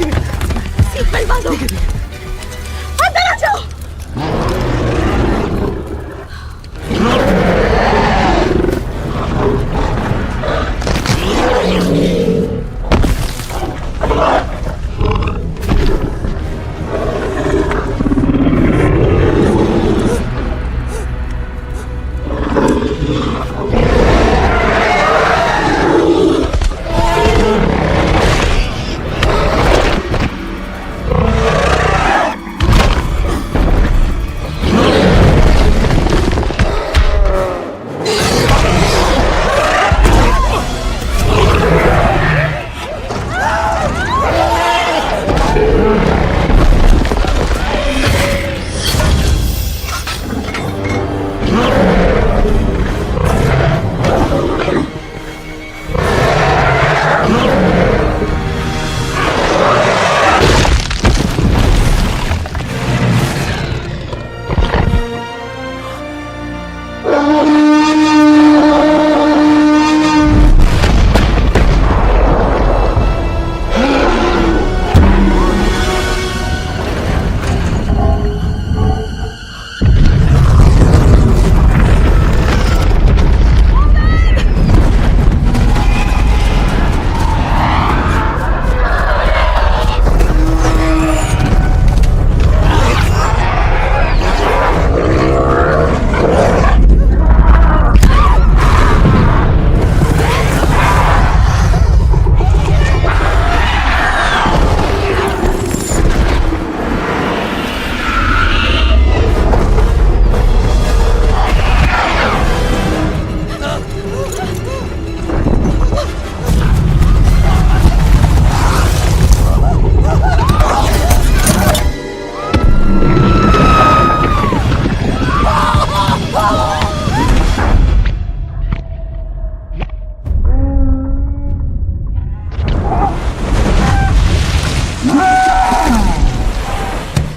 है। Seat belt बांधो। अंदर आ जाओ।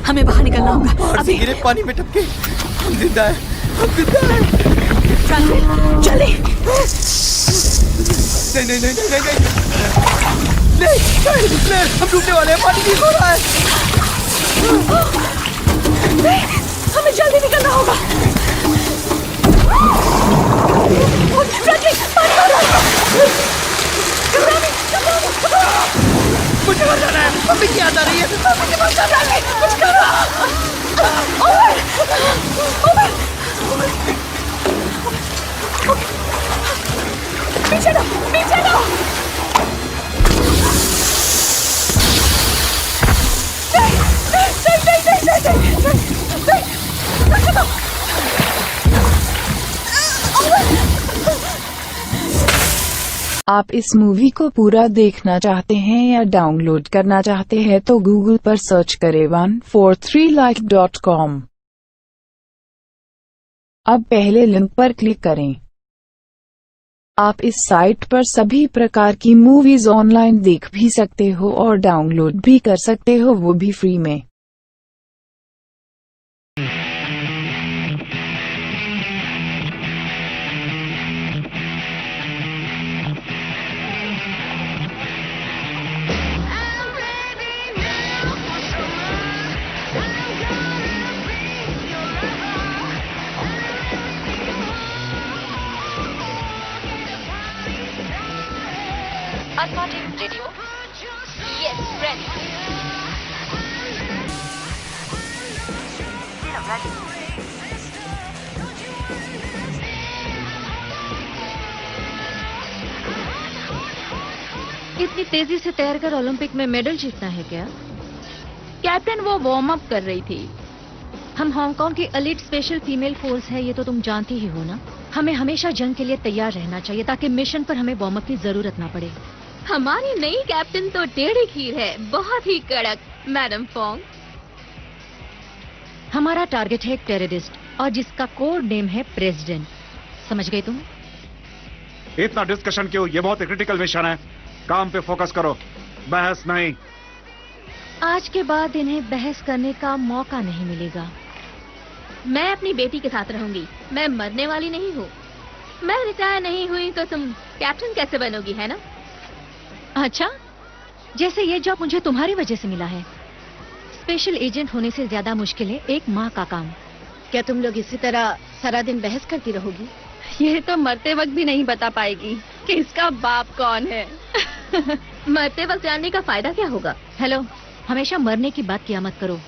हमें बाहर निकलना होगा। अभी गिरे पानी में टपके। हम जिंदा हैं, हम जिंदा हैं। जल्दी। नहीं नहीं नहीं नहीं नहीं नहीं, हम डूबने वाले हैं, पानी लीक हो रहा है। हमें जल्दी निकलना होगा। पानी हो रहा है। मुझे मर जाना है, मम्मी की याद आ रही है, मम्मी की मर जाना है, कुछ करो। पीछे दो, पीछे दो। आप इस मूवी को पूरा देखना चाहते हैं या डाउनलोड करना चाहते हैं तो गूगल पर सर्च करें 143like.com। अब पहले लिंक पर क्लिक करें। आप इस साइट पर सभी प्रकार की मूवीज ऑनलाइन देख भी सकते हो और डाउनलोड भी कर सकते हो, वो भी फ्री में। Unpotting radio. Yes, ready. Ready. इतनी तेजी से तैरकर ओलंपिक में मेडल जीतना है क्या? कैप्टन, वो वार्म अप कर रही थी। हम हांगकांग की एलीट स्पेशल फीमेल फोर्स है, ये तो तुम जानती ही हो ना। हमें हमेशा जंग के लिए तैयार रहना चाहिए ताकि मिशन पर हमें वार्म अप की जरूरत ना पड़े। हमारी नई कैप्टन तो टेढ़ी खीर है, बहुत ही कड़क, मैडम फोंग। हमारा टारगेट है एक टेररिस्ट और जिसका कोड नेम है प्रेसिडेंट। समझ गए तुम? इतना डिस्कशन क्यों? ये बहुत क्रिटिकल मिशन है, काम पे फोकस करो, बहस नहीं। आज के बाद इन्हें बहस करने का मौका नहीं मिलेगा। मैं अपनी बेटी के साथ रहूंगी, मैं मरने वाली नहीं हूँ। मैं रिटायर नहीं हुई तो तुम कैप्टन कैसे बनोगी, है ना? अच्छा, जैसे ये जॉब मुझे तुम्हारी वजह से मिला है। स्पेशल एजेंट होने से ज्यादा मुश्किल है एक माँ का काम। क्या तुम लोग इसी तरह सारा दिन बहस करती रहोगी? ये तो मरते वक्त भी नहीं बता पाएगी कि इसका बाप कौन है। मरते वक्त जानने का फायदा क्या होगा? हेलो, हमेशा मरने की बात किया मत करो।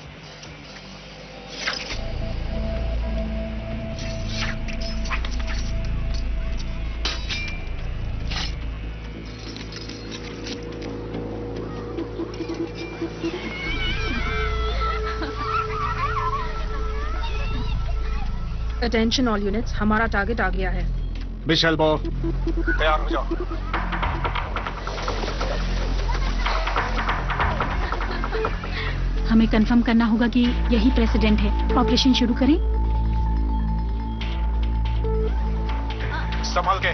अटेंशन ऑल यूनिट्स, हमारा टारगेट आ गया है। मिशेल बो, तैयार हो जाओ। हमें कंफर्म करना होगा कि यही प्रेसिडेंट है। ऑपरेशन शुरू करें। संभल के,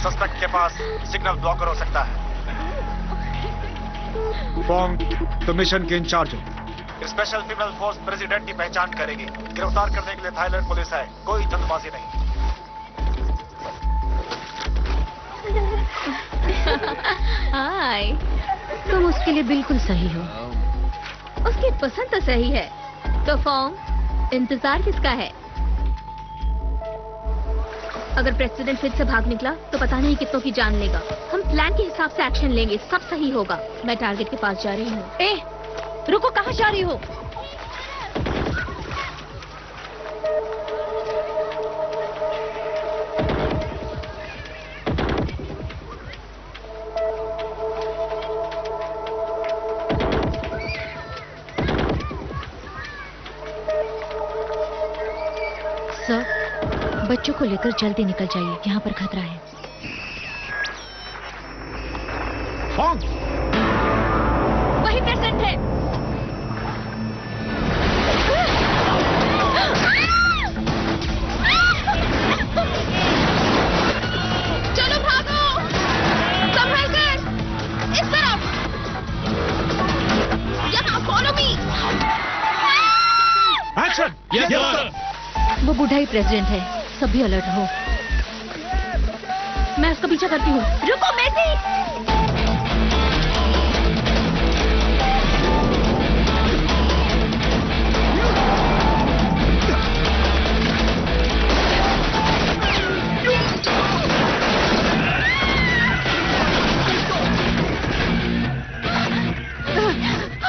सस्पेक्ट के पास सिग्नल ब्लॉकर हो सकता है। बॉन्ग, तुम मिशन के इंचार्ज हो। स्पेशल फीमेल फोर्स प्रेसिडेंट की पहचान करेगी। गिरफ्तार करने के लिए थाईलैंड पुलिस है, कोई जल्दबाजी नहीं। हाय, तुम उसके लिए बिल्कुल सही हो। उसकी पसंद तो सही है, तो फॉर्म इंतजार किसका है? अगर प्रेसिडेंट फिर से भाग निकला तो पता नहीं कितनों की जान लेगा। हम प्लान के हिसाब से एक्शन लेंगे, सब सही होगा। मैं टारगेट के पास जा रही हूँ। ए, रुको, कहाँ जा रही हो? सर, बच्चों को लेकर जल्दी निकल जाइए, यहाँ पर खतरा है। बॉन्ग, वही प्रेसिडेंट है। चलो भागो, संभल कर, इस तरफ। यहाँ follow me. Action. Yes sir. वो बूढ़ा ही प्रेसिडेंट है, सभी अलर्ट हो। मैं उसका पीछा करती हूँ। रुको मैसी।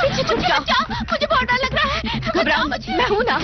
पीछे छुप जाओ, मुझे बहुत डर लग रहा है। घबराओ मत, मैं हूं ना।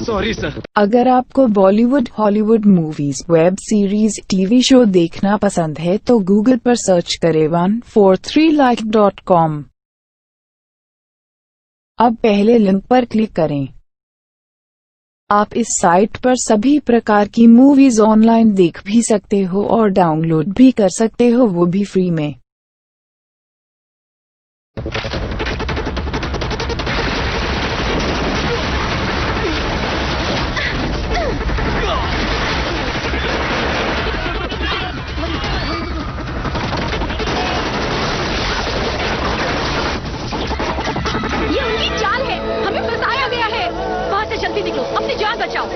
Sorry sir. अगर आपको Bollywood, Hollywood movies, web series, TV show देखना पसंद है तो गूगल पर सर्च करें 143like.com। अब पहले लिंक पर क्लिक करें। आप इस साइट पर सभी प्रकार की मूवीज ऑनलाइन देख भी सकते हो और डाउनलोड भी कर सकते हो, वो भी फ्री में। ये उनकी चाल है, हमें फंसाया गया है। वहां से जल्दी निकलो, अपनी जान बचाओ।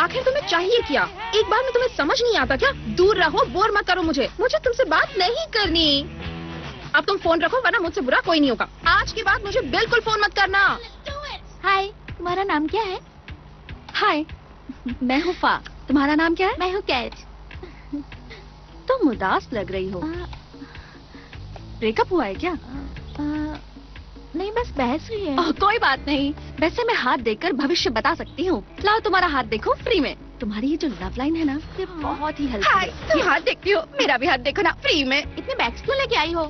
आखिर तुम्हें चाहिए क्या? एक बार में तुम्हें समझ नहीं आता क्या? दूर रहो, बोर मत करो मुझे तुमसे बात नहीं करनी। अब तुम फोन रखो वरना मुझसे बुरा कोई नहीं होगा। आज के बाद मुझे बिल्कुल फोन मत करना। हाय, तुम्हारा नाम क्या है? हाय, मैं हूँ फा। तुम्हारा नाम क्या है? मैं हूँ कैट। तुम उदास लग रही हो। ब्रेकअप हुआ है क्या? नहीं, बस बहस हुई है। कोई बात नहीं। वैसे मैं हाथ देकर भविष्य बता सकती हूँ। लाओ तुम्हारा हाथ देखो फ्री में। तुम्हारी ये जो लव लाइन है ना, ये बहुत ही हल्की है। तुम हाथ देखती हो, मेरा भी हाथ देखो ना, फ्री में। इतने बैग्स क्यों लेके आई हो?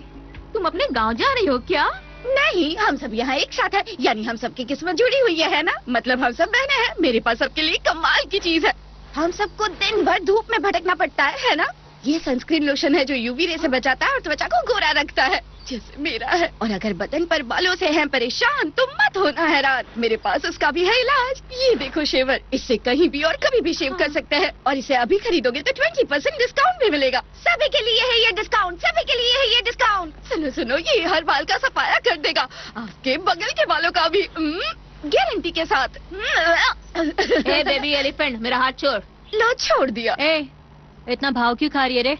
तुम अपने गांव जा रही हो क्या? नहीं, हम सब यहाँ एक साथ है, यानी हम सबकी किस्मत जुड़ी हुई है ना। मतलब हम सब बहने हैं। मेरे पास सबके लिए कमाल की चीज है। हम सबको दिन भर धूप में भटकना पड़ता है ना। ये सनस्क्रीन लोशन है जो यूवी रे से बचाता है और त्वचा को गोरा रखता है, जैसे मेरा है। और अगर बदन पर बालों से हैं परेशान तो मत होना हैरान, मेरे पास उसका भी है इलाज। ये देखो शेवर, इससे कहीं भी और कभी भी शेव कर सकते हैं। और इसे अभी खरीदोगे तो 20% डिस्काउंट भी मिलेगा। सभी के लिए है ये डिस्काउंट, सभी के लिए है ये डिस्काउंट। सुनो सुनो, ये हर बाल का सफाया कर देगा, आपके बगल के बालों का भी, गारंटी के साथ। ए बेबी एलिफेंट, मेरा हाथ छोड़। लो, छोड़ दिया। इतना भाव क्यों खा रही है रे?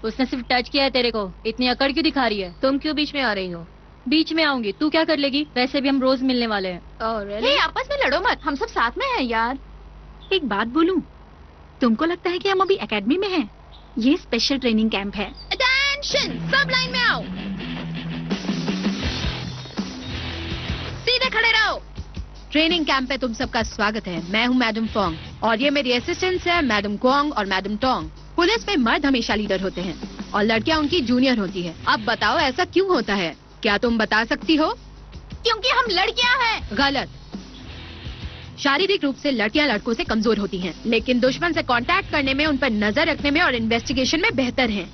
उसने सिर्फ टच किया है तेरे को, इतनी अकड़ क्यों दिखा रही है? तुम क्यों बीच में आ रही हो? बीच में आऊंगी, तू क्या कर लेगी? वैसे भी हम रोज मिलने वाले हैं। हे, आपस में लड़ो मत, हम सब साथ में हैं यार। एक बात बोलूं, तुमको लगता है कि हम अभी एकेडमी में हैं? ये स्पेशल ट्रेनिंग कैंप है। अटेंशन, सब लाइन में आओ, सीधे खड़े रहो। ट्रेनिंग कैंप पे तुम सबका स्वागत है। मैं हूँ मैडम फोंग और ये मेरी असिस्टेंट्स हैं मैडम क्वांग और मैडम टोंग। पुलिस में मर्द हमेशा लीडर होते हैं और लड़कियां उनकी जूनियर होती है। अब बताओ ऐसा क्यों होता है? क्या तुम बता सकती हो? क्योंकि हम लड़कियां हैं। गलत। शारीरिक रूप से लड़कियां लड़कों से कमजोर होती हैं, लेकिन दुश्मन से कांटेक्ट करने में, उन पर नजर रखने में और इन्वेस्टिगेशन में बेहतर हैं।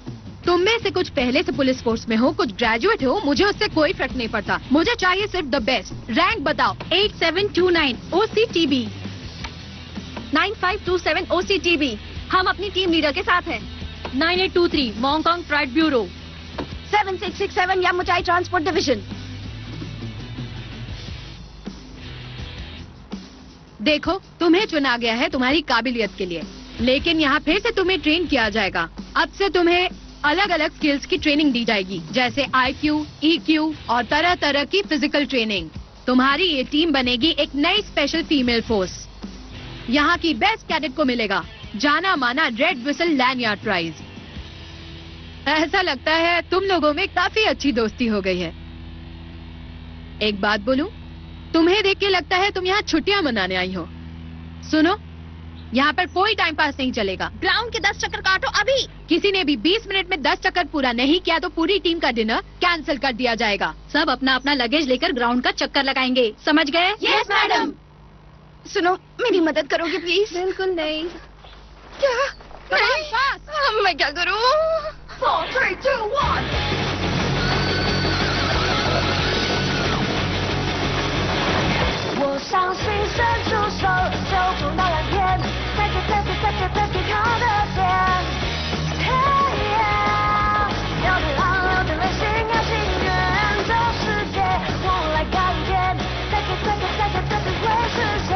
तुम में से कुछ पहले से पुलिस फोर्स में हो, कुछ ग्रेजुएट हो, मुझे उससे कोई फर्क नहीं पड़ता। मुझे चाहिए सिर्फ द बेस्ट। रैंक बताओ। 8729 OCTB 9527 OCTB। हम अपनी टीम लीडर के साथ हैं। 9823 मोंगकोंग प्राइड ब्यूरो। 7667 यामुचाई ट्रांसपोर्ट डिवीजन। देखो, तुम्हें चुना गया है तुम्हारी काबिलियत के लिए, लेकिन यहाँ फिर से तुम्हें ट्रेन किया जाएगा। अब से तुम्हें अलग अलग स्किल्स की ट्रेनिंग दी जाएगी, जैसे IQ, EQ और तरह तरह की फिजिकल ट्रेनिंग। तुम्हारी ये टीम बनेगी एक नई स्पेशल फीमेल फोर्स। यहाँ की बेस्ट कैडेट को मिलेगा जाना माना रेड विसल लैंडयार्ड प्राइज। ऐसा लगता है तुम लोगों में काफी अच्छी दोस्ती हो गई है। एक बात बोलूं, तुम्हें देख के लगता है तुम यहाँ छुट्टियां मनाने आई हो। सुनो, यहाँ पर कोई टाइम पास नहीं चलेगा। ग्राउंड के 10 चक्कर काटो अभी। किसी ने भी 20 मिनट में 10 चक्कर पूरा नहीं किया तो पूरी टीम का डिनर कैंसिल कर दिया जाएगा। सब अपना अपना लगेज लेकर ग्राउंड का चक्कर लगाएंगे, समझ गए? Yes madam. सुनो, मेरी मदद करोगे प्लीज? बिल्कुल नहीं। क्या? नहीं, मैं क्या करूँ? 4, 3, 2, 1。我相信伸出手就触到蓝天，再给他的天。要对浪，要对人心，要心愿，这世界我来改变，再给会实现。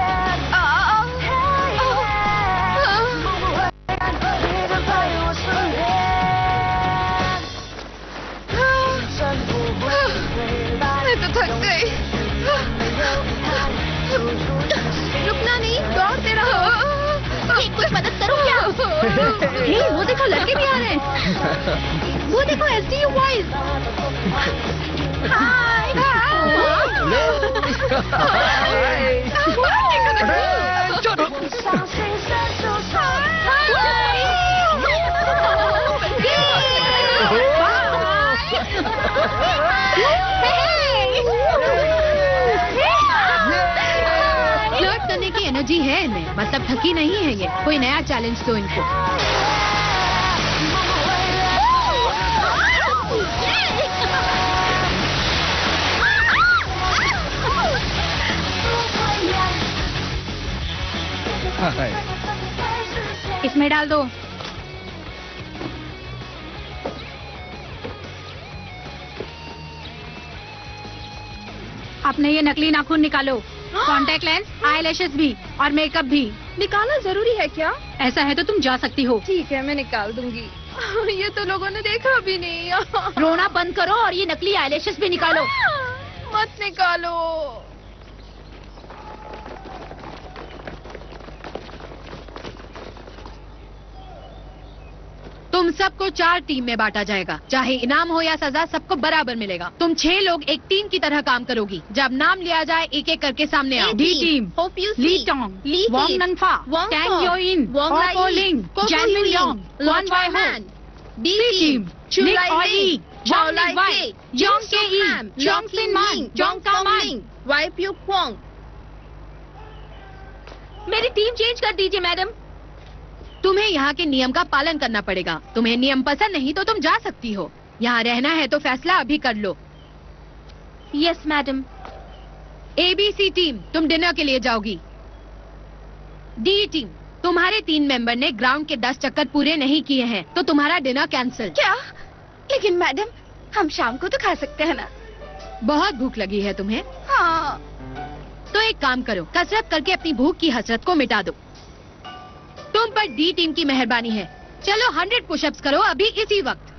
梦不会然而你就在我身边，真不会回来。थक गई। रुकना नहीं, दौड़ते रहो। कुछ मदद करो क्या? वो देखो, लड़के भी आ रहे हैं। वो देखो, SDU बॉयज। हाय। फ्लर्ट करने की एनर्जी है इनमें, मतलब थकी नहीं है ये। कोई नया चैलेंज दो इनको। इसमें डाल दो। अपने ये नकली नाखून निकालो, कॉन्टैक्ट लेंस, आई लैशेस भी। और मेकअप भी। निकालना जरूरी है क्या? ऐसा है तो तुम जा सकती हो। ठीक है, मैं निकाल दूंगी। ये तो लोगों ने देखा भी नहीं। रोना बंद करो और ये नकली आईलैशेस भी निकालो। मत निकालो। तुम सबको 4 टीम में बांटा जाएगा। चाहे इनाम हो या सजा, सबको बराबर मिलेगा। तुम 6 लोग एक टीम की तरह काम करोगी। जब नाम लिया जाए एक एक करके सामने आओ। D team Hope you Lee see. Tong, Lee Wong Team, नंफा, Wong टैंग Fong, योइन, Wong Lai ओको Yi, लिंग, Coco जैन Yulin, Yong, Lon Won Choi Wai Han, D C team Team, Chu Nick Lai Ollie, Li, Chao Wang Lai Lik Wai, Fei, Jong Jung के Soo ई, Ham, Jong Long Sin Kin Man, Min, Jong Jong का Fong Man. Ling, Wai Pyu Kwong। मेरी team change कर दीजिए madam. तुम्हें यहाँ के नियम का पालन करना पड़ेगा। तुम्हें नियम पसंद नहीं तो तुम जा सकती हो। यहाँ रहना है तो फैसला अभी कर लो। Yes madam. ABC टीम, तुम डिनर के लिए जाओगी। डी टीम, तुम्हारे 3 मेंबर ने ग्राउंड के 10 चक्कर पूरे नहीं किए हैं, तो तुम्हारा डिनर कैंसिल। क्या? लेकिन मैडम, हम शाम को तो खा सकते हैं ना? बहुत भूख लगी है तुम्हें? हाँ। तो एक काम करो, कसरत करके अपनी भूख की हसरत को मिटा दो। तुम पर डी टीम की मेहरबानी है। चलो 100 पुशअप्स करो अभी इसी वक्त।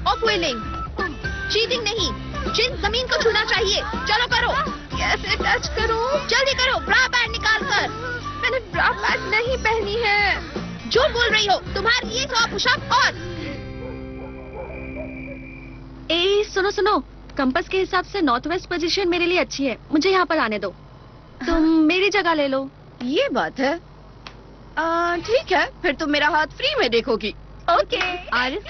ऑफवेलिंग, चीटिंग नहीं, जिन जमीन को छूना चाहिए। चलो करो। कैसे टच करूं? जल्दी करो, ब्रा पैंट निकाल कर। मैंने ब्रा पैंट नहीं पहनी है। झूठ बोल रही हो। तुम्हारे लिए 100 पुशअप और। ए सुनो सुनो, कंपास के हिसाब से नॉर्थ वेस्ट पोजीशन मेरे लिए अच्छी है। मुझे यहाँ पर आने दो। तुम मेरी जगह ले लो। ये बात है। ठीक है, फिर तुम मेरा हाथ फ्री में देखोगी। ओके। आरिफ,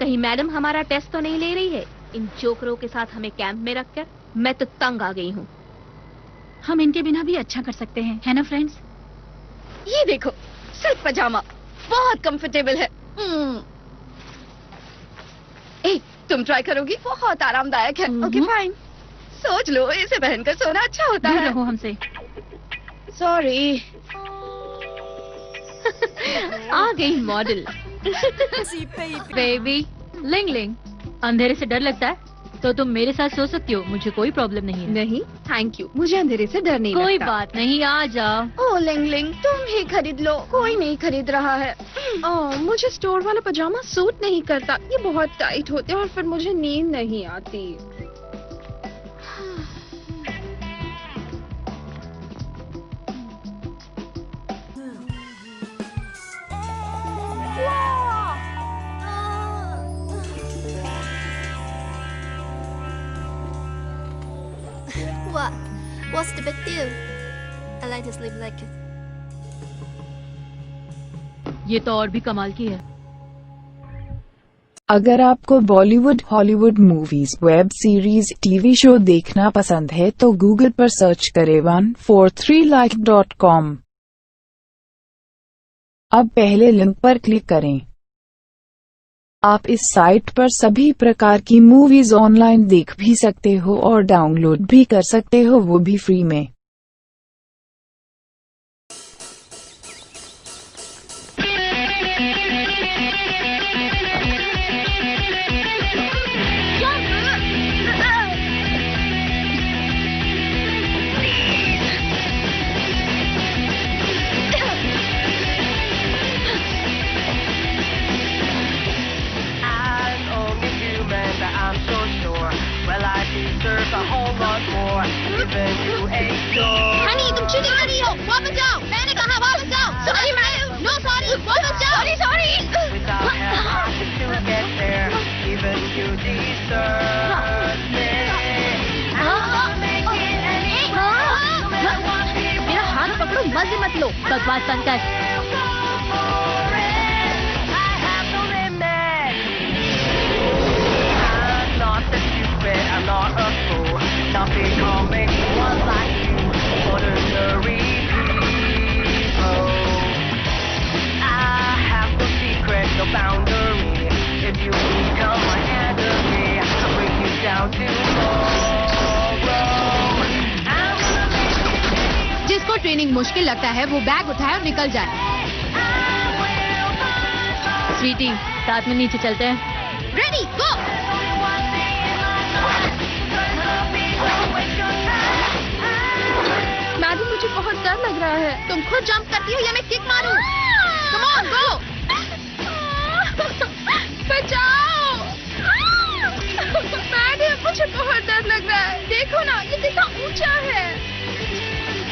कहीं मैडम हमारा टेस्ट तो नहीं ले रही है? इन चोकरों के साथ हमें कैंप में रखकर मैं तो तंग आ गई हूँ। हम इनके बिना भी अच्छा कर सकते हैं, है ना फ्रेंड्स? ये देखो, सिल्क पजामा बहुत कंफर्टेबल है। ए, तुम ट्राई करोगी? बहुत आरामदायक है। Okay fine. सोच लो, इसे पहनकर सोना अच्छा होता दूर है। रहो हमसे। सॉरी। आ गई मॉडल। बेबी, लिंग लिंग, अंधेरे से डर लगता है तो तुम मेरे साथ सो सकती हो, मुझे कोई प्रॉब्लम नहीं है। नहीं, थैंक यू, मुझे अंधेरे से डर नहीं कोई लगता। बात नहीं, आ जाओ। ओ लिंग लिंग, तुम ही खरीद लो, कोई नहीं खरीद रहा है। मुझे स्टोर वाला पजामा सूट नहीं करता, ये बहुत टाइट होते हैं और फिर मुझे नींद नहीं आती। What? What's the big deal? I like to sleep like it. ये तो और भी कमाल की है। अगर आपको Bollywood, Hollywood movies, web series, TV show देखना पसंद है तो गूगल पर सर्च करें 143like.com। अब पहले लिंक पर क्लिक करें। आप इस साइट पर सभी प्रकार की मूवीज ऑनलाइन देख भी सकते हो और डाउनलोड भी कर सकते हो, वो भी फ्री में। I'm only human, but I'm so sure. Well, I deserve a whole lot more. Even you adore. Honey, तुम चीटिंग कर रही हो, वापस जाओ। मैंने कहा वापस जाओ। Sorry ma'am. नो सॉरी, वापस जाओ। Sorry sorry. Without having to get there, even you deserve me. I'll make it anyhow, no matter what people मेरा हाथ पकड़ो, मजे मत लो, बकवास बंद कर। I have no limit. I'm not the stupid, I'm not a fool. Not becoming one like you, ordinary people. I have no secret, no boundary. If you become my enemy, I'll bring you down tomorrow. I'm gonna make it. जिसको training training मुश्किल लगता है वो bag उठाए और निकल जाए। स्वीटी, साथ में नीचे चलते हैं। रेडी गो। मैडी, मुझे बहुत डर लग रहा है। तुम खुद जंप करती हो या मैं किक मारूं? Come on go. बचाओ। मैडी, मुझे बहुत डर लग रहा है। देखो ना, ये कितना ऊंचा है।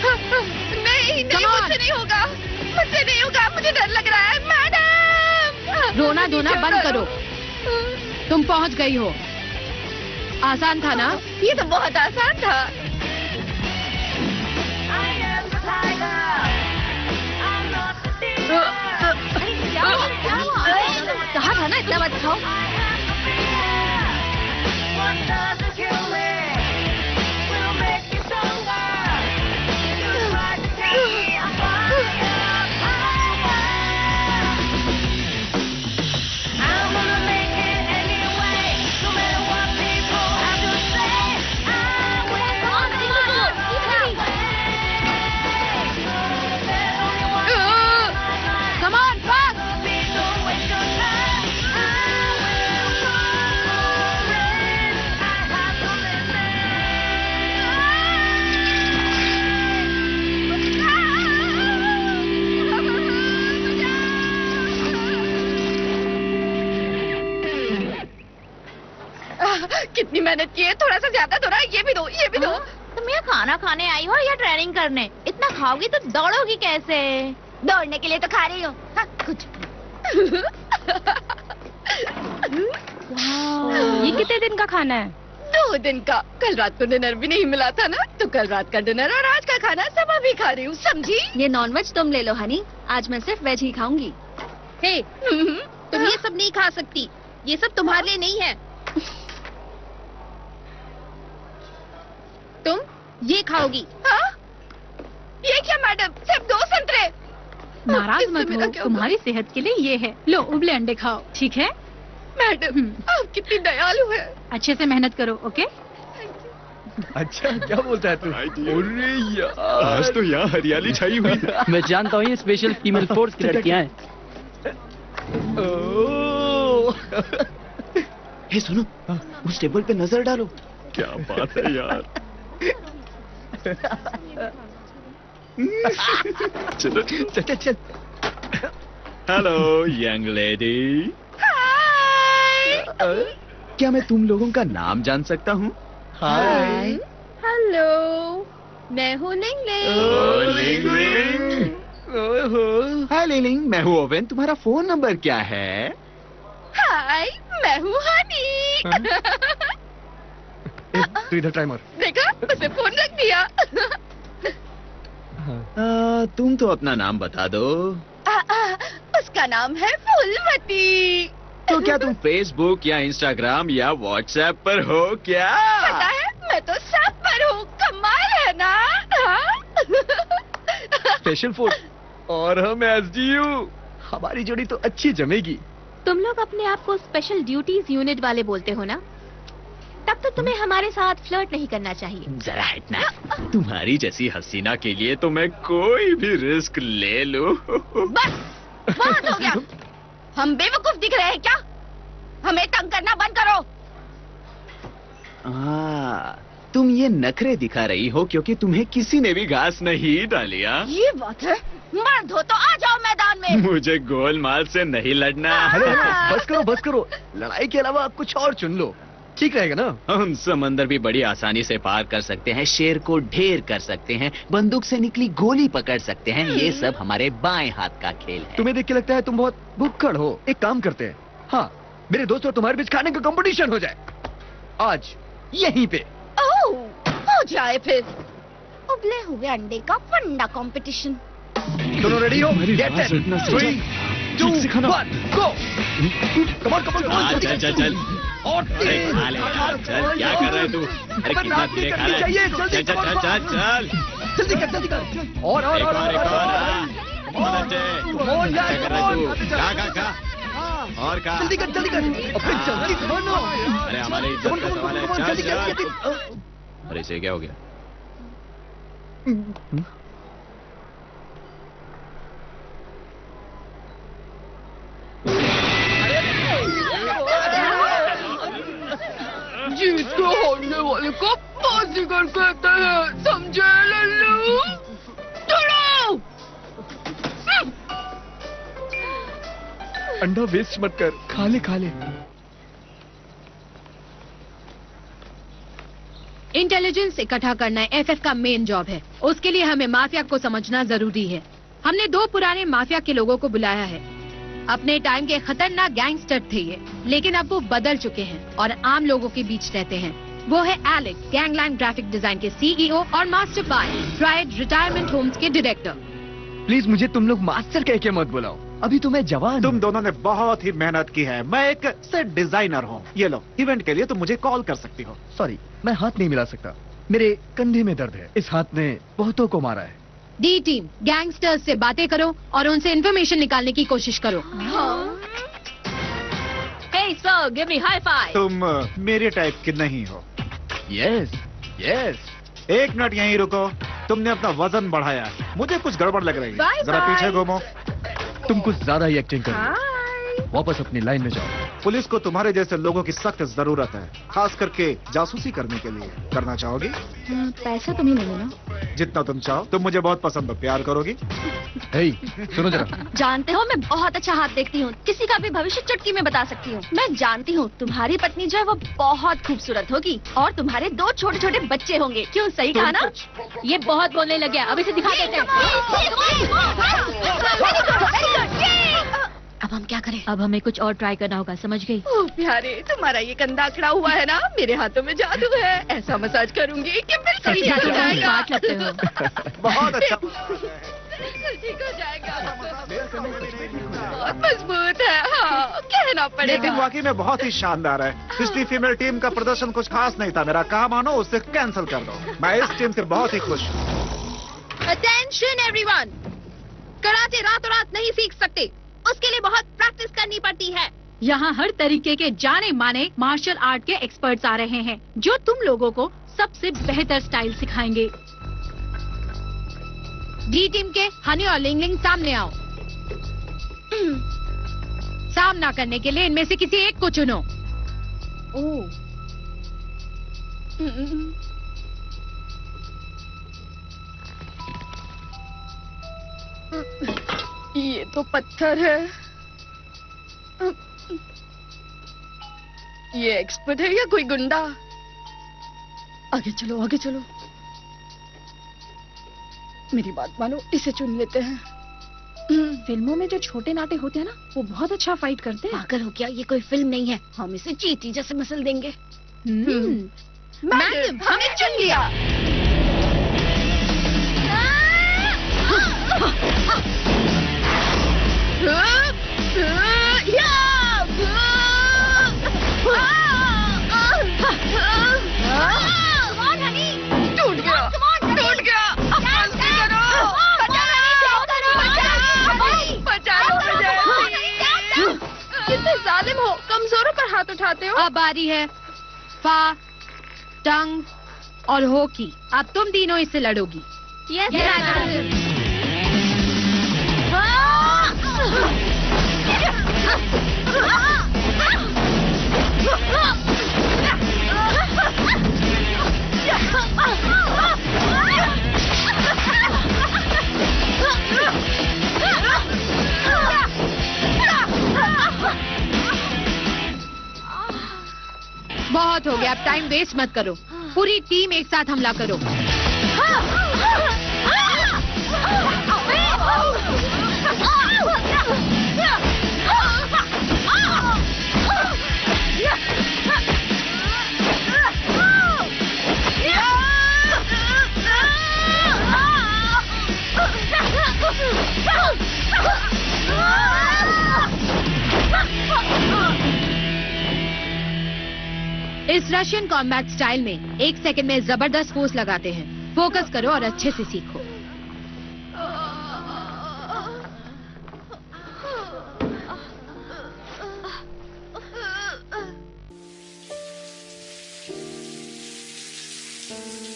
नहीं, मुझसे नहीं होगा। मुझसे नहीं होगा, मुझे डर लग रहा है। मैडम, रोना धोना बंद करो। तुम पहुंच गई हो। आसान था ना? ये तो बहुत आसान था। कहा था ना इतना मत खाओ। Come on, fast! कितनी मेहनत की है। थोड़ा सा ज्यादा थोड़ा। ये भी दो, ये भी दो। तुम यहाँ खाना खाने आई हो या ट्रेनिंग करने? इतना खाओगी तो दौड़ोगी कैसे? दौड़ने के लिए तो खा रही हूँ। हाँ, कुछ ये कितने दिन का खाना है? 2 दिन का। कल रात को डिनर भी नहीं मिला था ना, तो कल रात का डिनर और आज का खाना सब अभी खा रही हूँ, समझी? ये नॉनवेज तुम ले लो हनी, आज मैं सिर्फ वेज ही खाऊंगी। हे, तुम ये सब नहीं खा सकती। ये सब तुम्हारे लिए नहीं है। तुम ये खाओगी। हाँ? ये क्या मैडम, सिर्फ 2 संतरे? नाराज इससे मत मेरा हो, क्या तुम्हारी सेहत के लिए ये है। लो उबले अंडे खाओ, ठीक है? मैडम, आप कितनी दयालु है। अच्छे से मेहनत करो, ओके? अच्छा, क्या बोलता है तू? अरे यार, आज तो यहाँ हरियाली छाई हुई है। मैं जानता हूँ ये स्पेशल फीमेल फोर्स की लड़कियाँ हैं। हे सुनो, उस टेबल पे नजर डालो। क्या बात है यार। चलो चल चल। Hello young lady. क्या मैं तुम लोगों का नाम जान सकता हूँ? हाय। हेलो, मैं हूँ लिंग लिंग लिंग। हाय लिंग, मैं हूँ ओवेन। तुम्हारा फोन नंबर क्या है? हाय, मैं हूँ हनी। तू इधर ट्राई मार। देखा, उसे फोन रख दिया। तुम तो अपना नाम बता दो। उसका नाम है फूलमती। तो क्या तुम फेसबुक या इंस्टाग्राम या व्हाट्सएप पर हो क्या? पता है, मैं तो सब पर हूँ। कमाल है ना? स्पेशल फोर्स और हम एसडीयू, हमारी जोड़ी तो अच्छी जमेगी। तुम लोग अपने आप को स्पेशल ड्यूटीज यूनिट वाले बोलते हो ना? तब तो तुम्हें हमारे साथ फ्लर्ट नहीं करना चाहिए। जरा हटना। तुम्हारी जैसी हसीना के लिए तो मैं कोई भी रिस्क ले लूं। बस, बहुत हो गया। हम बेवकूफ दिख रहे हैं क्या? हमें तंग करना बंद करो। तुम ये नखरे दिखा रही हो क्योंकि तुम्हें किसी ने भी घास नहीं डालिया। ये बात है। मर्द हो तो आ जाओ मैदान में। मुझे गोलमाल से नहीं लड़ना। बस करो। लड़ाई के अलावा कुछ और चुन लो, ठीक रहेगा ना? हम समंदर भी बड़ी आसानी से पार कर सकते हैं, शेर को ढेर कर सकते हैं, बंदूक से निकली गोली पकड़ सकते हैं। ये सब हमारे बाएं हाथ का खेल है। तुम्हें देख के लगता है तुम बहुत भुक्कड़ हो। एक काम करते हैं, हाँ, मेरे दोस्त और तुम्हारे बीच खाने का कंपटीशन हो जाए आज यहीं पे। ओह, हो जाए फिर। उबले हुए अंडे का फंडा कंपटीशन। दोनों रेडी हो? Get set, 3, 2, 1, go! Come on, चल। और अरे खा ले यार, चल। क्या कर रहा है तू? अरे कितना धीरे खा रहा है? चल। जल्दी कर। और एक और। बहुत अच्छे। क्या कर रहा है तू? खा। और खा। जल्दी कर। जल्दी बनो। अरे हमारे इज्जत का सवाल है। चल। จ जल्दी अरे इसे क्या हो गया? हारने वाले को बाजीगर कहते हैं, समझे लल्लू? चलो! अंडा वेस्ट मत कर, खा ले खा ले। इंटेलिजेंस इकट्ठा करना एफएफ का मेन जॉब है। उसके लिए हमें माफिया को समझना जरूरी है। हमने 2 पुराने माफिया के लोगों को बुलाया है। अपने टाइम के खतरनाक गैंगस्टर थे ये, लेकिन अब वो बदल चुके हैं और आम लोगों के बीच रहते हैं। वो है एलेक्स, गैंगलैंड ग्राफिक डिजाइन के सीईओ, और मास्टर पाई, प्राइड रिटायरमेंट होम्स के डायरेक्टर। प्लीज मुझे तुम लोग मास्टर कह के मत बुलाओ, अभी तो मैं जवान। तुम दोनों ने बहुत ही मेहनत की है। मैं एक सेट डिजाइनर हूँ। ये लो, इवेंट के लिए तुम मुझे कॉल कर सकती हो। सॉरी, मैं हाथ नहीं मिला सकता, मेरे कंधे में दर्द है। इस हाथ ने बहुतों को मारा है। डी टीम, गैंगस्टर्स से बातें करो और उनसे इन्फॉर्मेशन निकालने की कोशिश करो। Hey sir, give me high five. तुम मेरे टाइप के नहीं हो। Yes yes. एक मिनट यहीं रुको। तुमने अपना वजन बढ़ाया, मुझे कुछ गड़बड़ लग रही है। Bye जरा bye. पीछे घूमो। तुम कुछ ज्यादा ही एक्टिंग कर रहे हो। हाय। वापस अपनी लाइन में जाओ। पुलिस को तुम्हारे जैसे लोगों की सख्त जरूरत है, खास करके जासूसी करने के लिए। करना चाहोगी? पैसा तुम्हें मिले ना? जितना तुम चाहो। तुम मुझे बहुत पसंद हो, प्यार करोगी? हे, सुनो जरा। जानते हो मैं बहुत अच्छा हाथ देखती हूँ, किसी का भी भविष्य चुटकी में बता सकती हूँ। मैं जानती हूँ तुम्हारी पत्नी जो है वो बहुत खूबसूरत होगी और तुम्हारे 2 छोटे छोटे बच्चे होंगे। क्यों, सही कहा ना? ये बहुत बोलने लगे, अब इसे दिखा देते हैं। अब हम क्या करें? अब हमें कुछ और ट्राई करना होगा, समझ गई? ओह प्यारे, तुम्हारा ये कंधा अकड़ा हुआ है ना, मेरे हाथों में जादू है। ऐसा मसाज करूंगी कि बिल्कुल ठीक हो जाएगा। काट लगते हो। बहुत अच्छा। ठीक हो जाएगा। बहुत मजबूत है, हाँ, कहना लेकिन पड़ेगा। वाकई में बहुत ही शानदार है। पिछली फीमेल टीम का प्रदर्शन कुछ खास नहीं था। मेरा कहा मानो, उसे कैंसिल कर दो। मैं इस टीम से बहुत ही खुश हूँ। अटेंशन एवरीवन, कराटे रातों रात नहीं सीख सकते, उसके लिए बहुत प्रैक्टिस करनी पड़ती है। यहाँ हर तरीके के जाने माने मार्शल आर्ट के एक्सपर्ट्स आ रहे हैं, जो तुम लोगों को सबसे बेहतर स्टाइल सिखाएंगे। डी टीम के हनी और लिंग लिंग सामने आओ। सामना करने के लिए इनमें से किसी एक को चुनो। ये तो पत्थर है। ये एक्सपर्ट है या कोई गुंडा? आगे चलो, आगे चलो। मेरी बात मानो, इसे चुन लेते हैं। फिल्मों में जो छोटे नाटे होते हैं ना, वो बहुत अच्छा फाइट करते हैं। पागल हो क्या? ये कोई फिल्म नहीं है, हम इसे चींटी जैसे मसल देंगे। मैडम, हमें चुन लिया। टूट गया, टूट गया। अब मस्ती करो। बचा लो मुझे। कितने जालिम हो, कमजोरों पर हाथ उठाते हो। अब बारी है फा, टंग और हो की। अब तुम तीनों इससे लड़ोगी। बहुत हो गया, अब टाइम वेस्ट मत करो। पूरी टीम एक साथ हमला करो। इस रशियन कॉम्बैट स्टाइल में 1 सेकंड में जबरदस्त फोर्स लगाते हैं। फोकस करो और अच्छे से सीखो।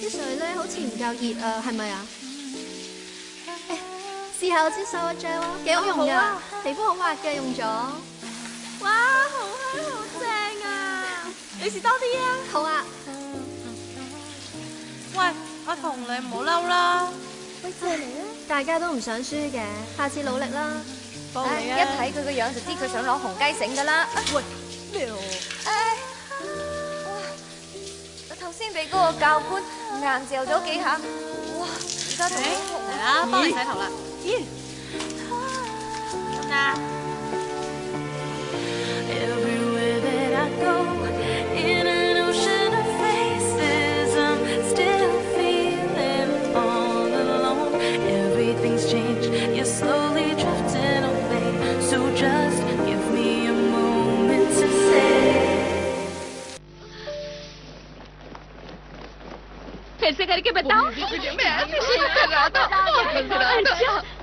啲水咧好似唔夠熱啊，係咪啊？試下我支手掌咯，幾好用㗎，皮膚好滑嘅，用咗。哇，好香好正啊！你試多啲啊！好啊。阿彤，你唔好嬲啦。喂，借嚟啊！大家都唔想輸嘅，下次努力啦。唉，一睇佢個樣就知佢想攞紅雞繩噶啦。喂，咩？哇！頭先俾嗰個教官硬嚼咗幾下，哇！而家頭好紅嚟啦，幫你洗頭啦。咦？咁啊？ Everywhere that I go, in an ocean of faces, I'm still feeling all alone. Everything's changed, you're slowly drifting away. So just give me a moment to say. फिर से करके बताओ। मैं ऐसे शेक कर रहा था,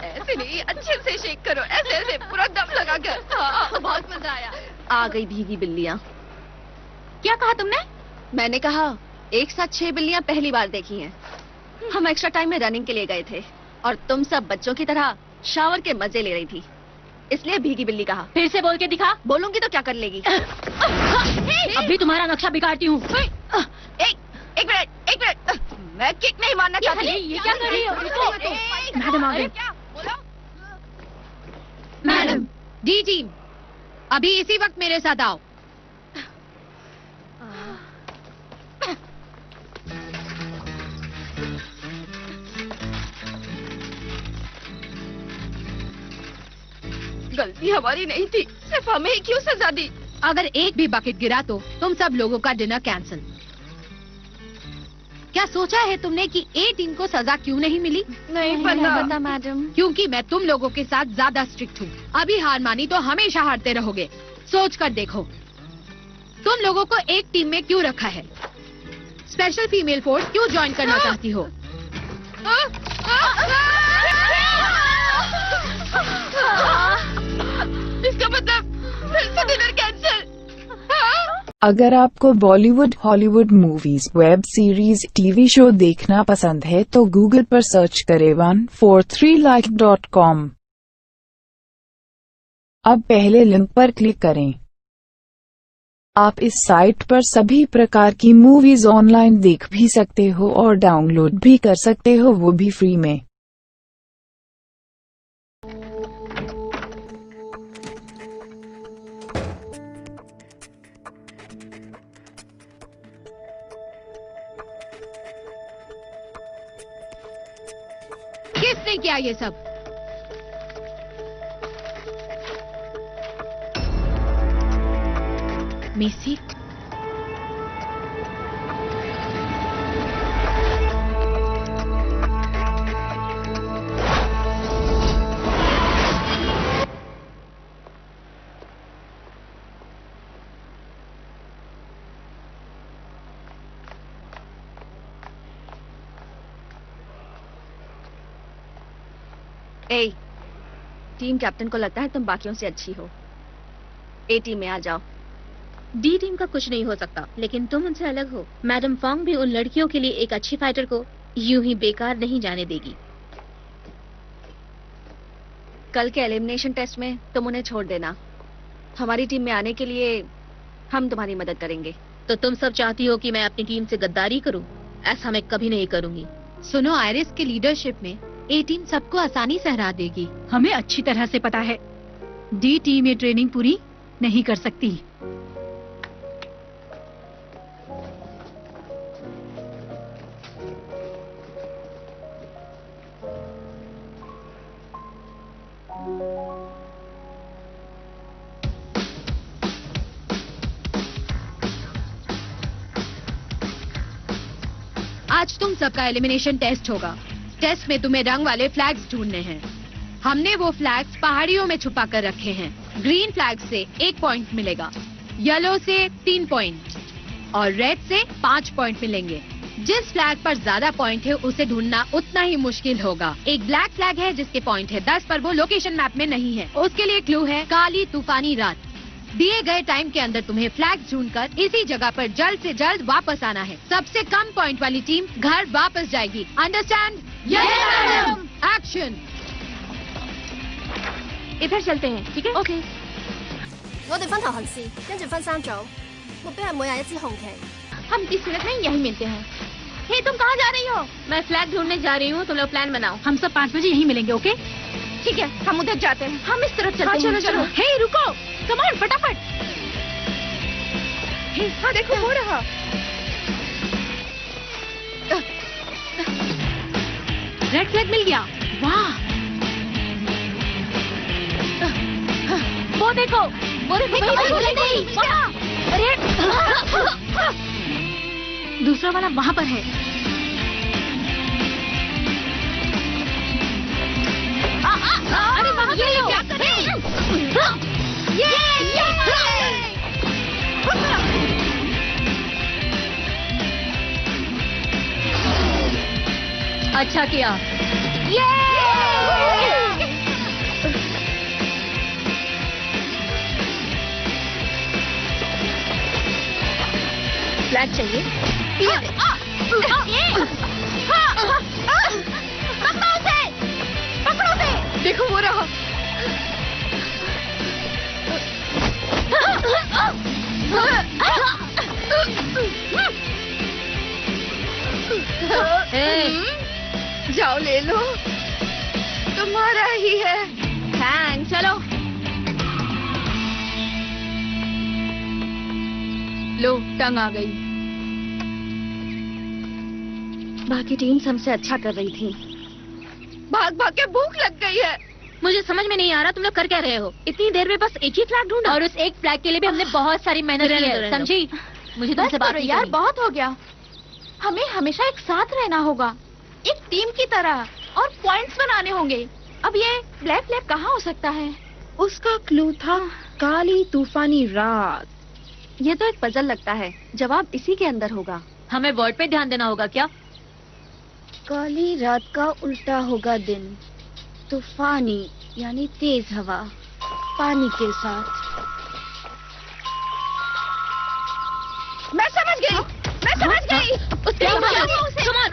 ऐसे नहीं, अच्छे से शेक करो, ऐसे ऐसे पूरा दम लगा कर। हाँ, बहुत मजा आया। आ गई भीगी बिल्लियाँ। क्या कहा तुमने? मैंने कहा एक साथ 6 बिल्लियाँ पहली बार देखी हैं। हम एक्स्ट्रा टाइम में रनिंग के लिए गए थे और तुम सब बच्चों की तरह शावर के मजे ले रही थी, इसलिए भीगी बिल्ली कहा। फिर से बोल के दिखा। बोलूंगी तो क्या कर लेगी? अभी तुम्हारा नक्शा बिगाड़ती हूँ। एक मिनट, मैं किक नहीं मारना चाहती। ये क्या कर रही हो? मैडम आ गई। मैडम, डी टीम, अभी इसी वक्त मेरे साथ आओ। गलती हमारी नहीं थी, सिर्फ हमें ही क्यों सजा दी? अगर एक भी बकेट गिरा तो तुम सब लोगों का डिनर कैंसिल। क्या सोचा है तुमने कि ए टीम को सजा क्यों नहीं मिली? नहीं पता मैडम। क्योंकि मैं तुम लोगों के साथ ज्यादा स्ट्रिक्ट हूँ। अभी हार मानी तो हमेशा हारते रहोगे। सोच कर देखो, तुम लोगों को एक टीम में क्यों रखा है? स्पेशल फीमेल फोर्स क्यों ज्वाइन करना चाहती हो? इसका मतलब फिर से डिनर कैंसिल। अगर आपको Bollywood, Hollywood movies, web series, TV show देखना पसंद है तो गूगल पर सर्च करें 143like.com। अब पहले लिंक पर क्लिक करें। आप इस साइट पर सभी प्रकार की मूवीज ऑनलाइन देख भी सकते हो और डाउनलोड भी कर सकते हो, वो भी फ्री में। किसने किया ये सब? मेसी? ए, टीम कैप्टन को लगता है तुम बाकियों से अच्छी हो। ए टीम में आ जाओ। डी टीम का कुछ नहीं हो सकता, लेकिन तुम उनसे अलग हो। मैडम फोंग भी उन लड़कियों के लिए एक अच्छी फाइटर को यूं ही बेकार नहीं जाने देगी। कल के एलिमिनेशन टेस्ट में तुम उन्हें छोड़ देना। हमारी टीम में आने के लिए हम तुम्हारी मदद करेंगे। तो तुम सब चाहती हो कि मैं अपनी टीम से गद्दारी करूं? ऐसा मैं कभी नहीं करूंगी। सुनो, आयरिस के लीडरशिप में ए टीम सबको आसानी से हरा देगी। हमें अच्छी तरह से पता है डी टीम ये ट्रेनिंग पूरी नहीं कर सकती। आज तुम सबका एलिमिनेशन टेस्ट होगा। टेस्ट में तुम्हें रंग वाले फ्लैग्स ढूंढने हैं। हमने वो फ्लैग्स पहाड़ियों में छुपा कर रखे हैं। ग्रीन फ्लैग से 1 पॉइंट मिलेगा, येलो से 3 पॉइंट और रेड से 5 पॉइंट मिलेंगे। जिस फ्लैग पर ज्यादा पॉइंट है उसे ढूंढना उतना ही मुश्किल होगा। एक ब्लैक फ्लैग है जिसके पॉइंट है 10 पर वो लोकेशन मैप में नहीं है। उसके लिए क्लू है काली तूफानी रात। दिए गए टाइम के अंदर तुम्हें फ्लैग ढूंढकर इसी जगह पर जल्द से जल्द वापस आना है। सबसे कम पॉइंट वाली टीम घर वापस जाएगी। अंडरस्टैंड? मैडम। एक्शन। इधर चलते हैं, ठीक है? OK。我哋分頭行事，跟住分3組，目標係每人1支紅旗。हम किस सूरत में यही मिलते हैं। हे तुम कहाँ जा रही हो? मैं फ्लैग ढूंढने जा रही हूँ, तुम लोग प्लान बनाओ। हम सब 5 बजे यहीं मिलेंगे, ओके? ठीक है, हम उधर जाते हैं। हम इस तरफ चलते हैं। चलो। हे रुको, कम ऑन फटाफट। हाँ देखो हो रहा। रेड फ्लैग मिल गया। वाह, वो देखो वहाँ। अरे दूसरा वाला वहाँ पर है। अरे वहाँ क्या कर रहे हो? अच्छा किया। फ्लैग चाहिए? पकड़ो उसे। देखो वो रहा। जाओ ले लो, तुम्हारा ही है। थैंक्स, चलो। लो टंग आ गई। बाकी टीम्स हमसे अच्छा कर रही थी। भाग भाग के भूख लग गई है। मुझे समझ में नहीं आ रहा तुम लोग कर क्या रहे हो। इतनी देर में बस एक ही फ्लैग ढूंढा, और उस एक फ्लैग के लिए भी हमने बहुत सारी मेहनत की है, समझी? मुझे तुमसे बात नहीं यार, करनी। बहुत हो गया। हमें हमेशा एक साथ रहना होगा, एक टीम की तरह, और पॉइंट्स बनाने होंगे। अब ये ब्लैक फ्लैग कहाँ हो सकता है? उसका क्लू था काली तूफानी रात। ये तो एक पजल लगता है, जवाब इसी के अंदर होगा। हमें वर्ड पे ध्यान देना होगा क्या? काली रात का उल्टा होगा दिन, तूफानी यानी तेज हवा पानी के साथ। मैं समझ गई।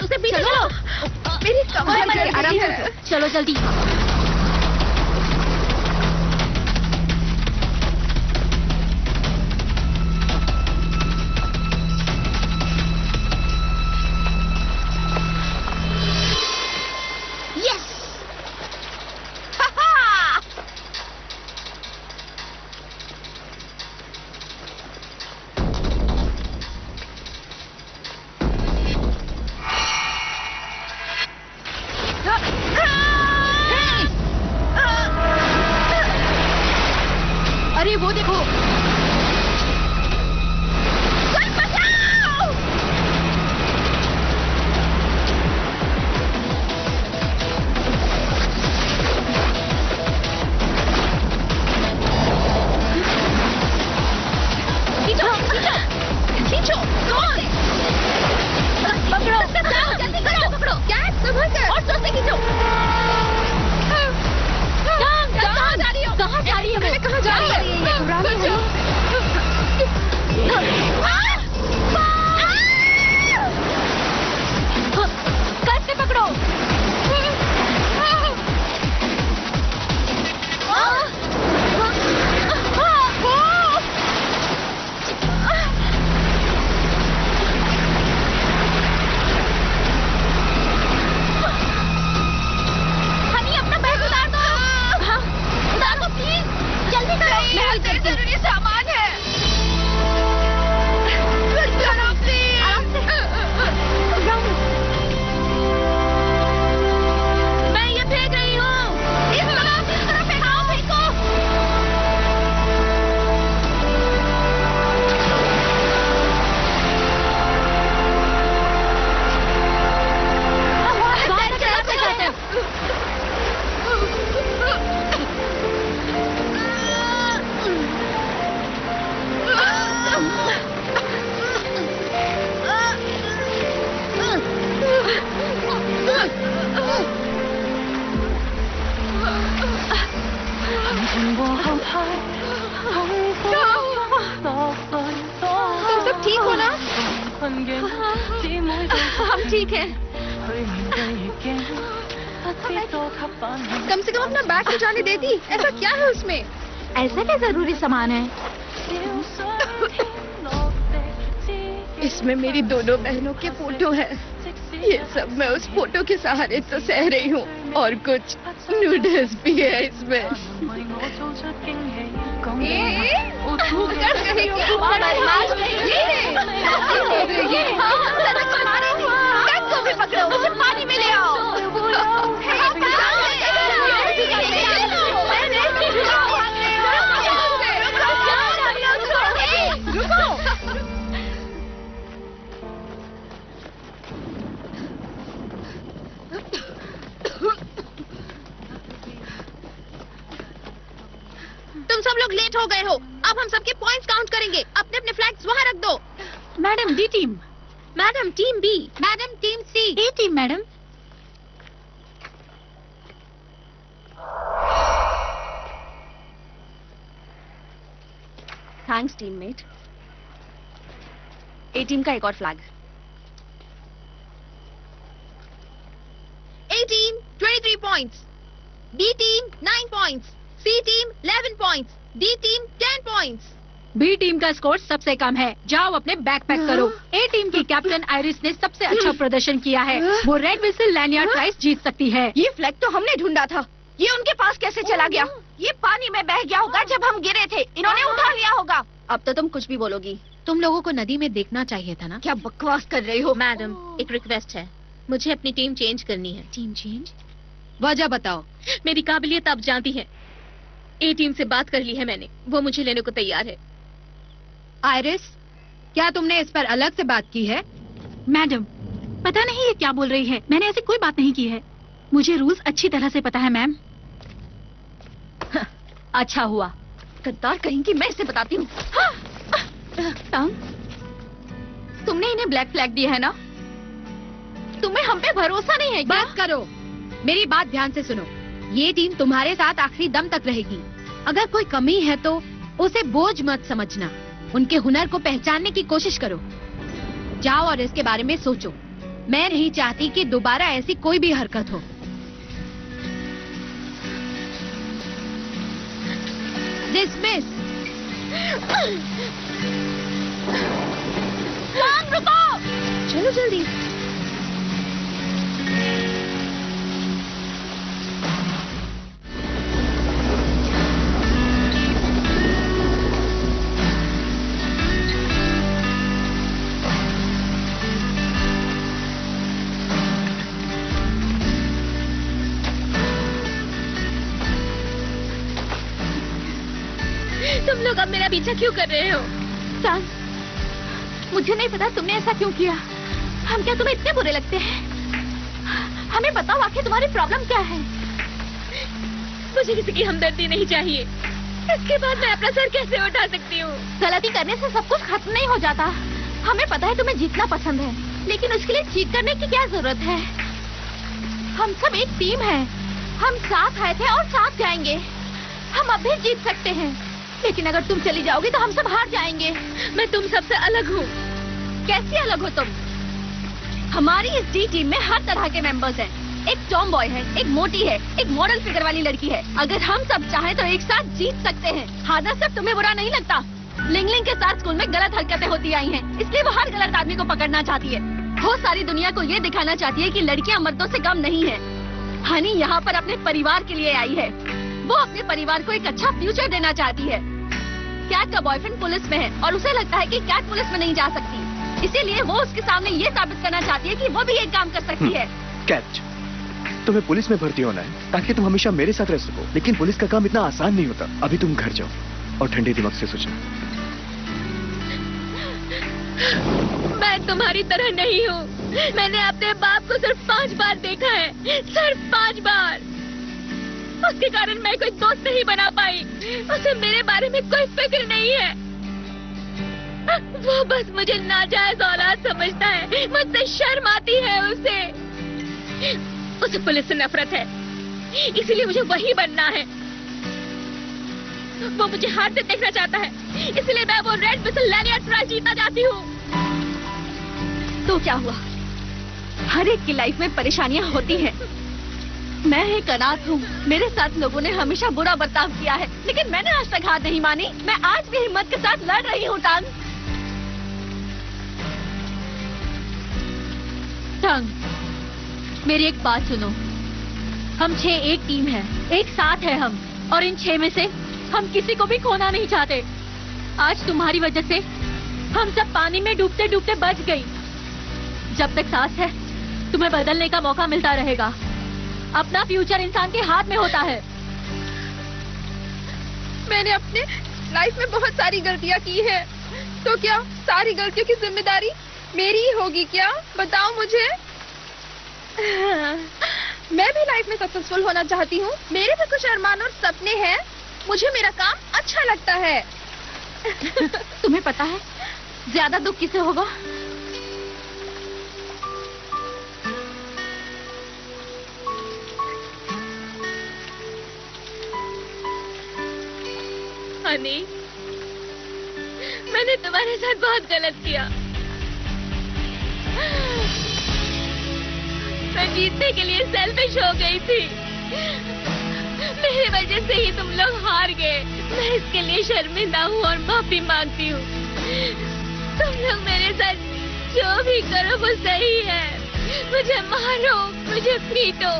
उसे पीछे चलो। मेरी कमर में आराम से। चलो जल्दी। अरे वो देखो। खींचो, पकड़ो, जल्दी करो, पकड़ो, कैच संभल कर, और जोर से खींचो। कहाँ जा रही हो? कहाँ जा रही है? मैं कहाँ जा रही है? कैसे पकड़ो? हनी अपना बैग उतार दो। उतार दो प्लीज, जल्दी करो। मेरा जरूरी सामान है। करो प्लीज। मैं ये फेंक रही हूँ। इस तरफ फेंको, फेंको। तुम सब ठीक हो ना? हम ठीक हैं। कम से कम अपना बैग तो जाने देती। ऐसा क्या है उसमें? ऐसा क्या जरूरी सामान है? इसमें मेरी दोनों बहनों के फोटो है। ये सब मैं उस फोटो के सहारे तो सह रही हूँ और कुछ नूडल्स भी है इसमें। पकड़ो उसे पानी में ले आओ। तुम सब लोग लेट हो गए हो। अब हम सबके पॉइंट्स काउंट करेंगे। अपने अपने फ्लैग्स वहाँ रख दो। Madam D team, madam team B, madam team C, A team madam. Thanks teammate. A team का एक और flag. A team 23 points, B team 9 points, C team 11 points, D team 10 points. B team का score सबसे कम है। जाओ अपने bag pack करो। ए टीम की कैप्टन आइरिस ने सबसे अच्छा प्रदर्शन किया है। वो रेड विसल लैनियार्ड प्राइज जीत सकती है। ये फ्लैग तो हमने ढूंढा था। ये उनके पास कैसे चला गया? ये पानी में बह गया होगा जब हम गिरे थे। इन्होंने उठा लिया होगा। अब तो तुम कुछ भी बोलोगी। तुम लोगों को नदी में देखना चाहिए था ना। क्या बकवास कर रही हो? मैडम, एक रिक्वेस्ट है, मुझे अपनी टीम चेंज करनी है। Team change? वजह बताओ। मेरी काबिलियत आप जानती हैं। ए टीम से बात कर ली है मैंने, वो मुझे लेने को तैयार है। आइरिस, क्या तुमने इस पर अलग से बात की है? मैडम, पता नहीं ये क्या बोल रही है। मैंने ऐसी कोई बात नहीं की है। मुझे रूल्स अच्छी तरह से पता है मैम। अच्छा हुआ, गद्दार कहीं की। मैं इसे बताती हूँ। तुमने इन्हें ब्लैक फ्लैग दिया है ना? तुम्हें हम पे भरोसा नहीं है क्या? बस करो, मेरी बात ध्यान से सुनो। ये टीम तुम्हारे साथ आखिरी दम तक रहेगी। अगर कोई कमी है तो उसे बोझ मत समझना। उनके हुनर को पहचानने की कोशिश करो। जाओ और इसके बारे में सोचो। मैं नहीं चाहती कि दोबारा ऐसी कोई भी हरकत हो। डिसमिस। रुको, चलो जल्दी। तुम लोग अब मेरा पीछा क्यों कर रहे हो? सांग, मुझे नहीं पता तुमने ऐसा क्यों किया। हम क्या तुम्हें इतने बुरे लगते हैं? हमें बताओ आखिर तुम्हारी प्रॉब्लम क्या है? मुझे किसी की हमदर्दी नहीं चाहिए। इसके बाद मैं अपना सर कैसे उठा सकती हूँ? गलती करने से सब कुछ खत्म नहीं हो जाता। हमें पता है तुम्हें जीतना पसंद है, लेकिन उसके लिए चीट करने की क्या जरूरत है? हम सब एक टीम है। हम साथ आए थे और साथ जाएंगे। हम अब भी जीत सकते हैं, लेकिन अगर तुम चली जाओगी तो हम सब हार जाएंगे। मैं तुम सबसे अलग हूँ। कैसी अलग हो तुम? हमारी इस डी टीम में हर तरह के मेंबर्स हैं। एक टॉम बॉय है, एक मोटी है, एक मॉडल फिगर वाली लड़की है। अगर हम सब चाहें तो एक साथ जीत सकते हैं। हादसा सब तुम्हें बुरा नहीं लगता? लिंगलिंग के साथ स्कूल में गलत हरकतें होती आई हैं, इसलिए वो हर गलत आदमी को पकड़ना चाहती है। वो सारी दुनिया को ये दिखाना चाहती है कि लड़कियां मर्दों से कम नहीं है। हनी यहाँ पर अपने परिवार के लिए आई है। वो अपने परिवार को एक अच्छा फ्यूचर देना चाहती है। कैट का बॉयफ्रेंड पुलिस में है और उसे लगता है कि कैट पुलिस में नहीं जा सकती, इसीलिए वो उसके सामने ये साबित करना चाहती है कि वो भी एक काम कर सकती है। कैट, तुम्हें पुलिस में भर्ती होना है ताकि तुम हमेशा मेरे साथ रह सको, लेकिन पुलिस का काम इतना आसान नहीं होता। अभी तुम घर जाओ और ठंडे दिमाग से सोचो। मैं तुम्हारी तरह नहीं हूँ। मैंने अपने बाप को सिर्फ 5 बार देखा है, सिर्फ 5 बार। उसके कारण मैं कोई दोस्त नहीं बना पाई। उसे मेरे बारे में कोई फिक्र नहीं है। वो बस मुझे नाजायज औलाद समझता है। मुझसे शर्म आती है उसे पुलिस से नफरत है, इसीलिए मुझे वही बनना है। वो मुझे हारते देखना चाहता है, इसलिए मैं वो रेड विसल लैनियार्ड प्राइज जीतना चाहती हूँ। तो क्या हुआ? हर एक की लाइफ में परेशानियां होती हैं। मैं एक अनाथ हूँ। मेरे साथ लोगों ने हमेशा बुरा बर्ताव किया है, लेकिन मैंने आज तक हार नहीं मानी। मैं आज भी हिम्मत के साथ लड़ रही हूँ। टंग, मेरी एक बात सुनो, हम 6 एक टीम है, एक साथ है हम, और इन 6 में से हम किसी को भी खोना नहीं चाहते। आज तुम्हारी वजह से हम सब पानी में डूबते डूबते बच गई। जब तक सांस है तुम्हें बदलने का मौका मिलता रहेगा। अपना फ्यूचर इंसान के हाथ में होता है। मैंने अपने लाइफ में बहुत सारी गलतियां की हैं, तो क्या सारी गलतियों की जिम्मेदारी मेरी ही होगी क्या? बताओ मुझे। मैं भी लाइफ में सक्सेसफुल होना चाहती हूँ, मेरे भी कुछ अरमान और सपने हैं, मुझे मेरा काम अच्छा लगता है। तुम्हें पता है ज्यादा दुख किसे होगा? हनी, मैंने तुम्हारे साथ बहुत गलत किया। मैं जीतने के लिए सेल्फिश हो गई थी। मेरी वजह से ही तुम लोग हार गए। मैं इसके लिए शर्मिंदा हूँ और माफी मांगती हूँ। तुम लोग मेरे साथ जो भी करो वो सही है। मुझे मारो, मुझे पीटो,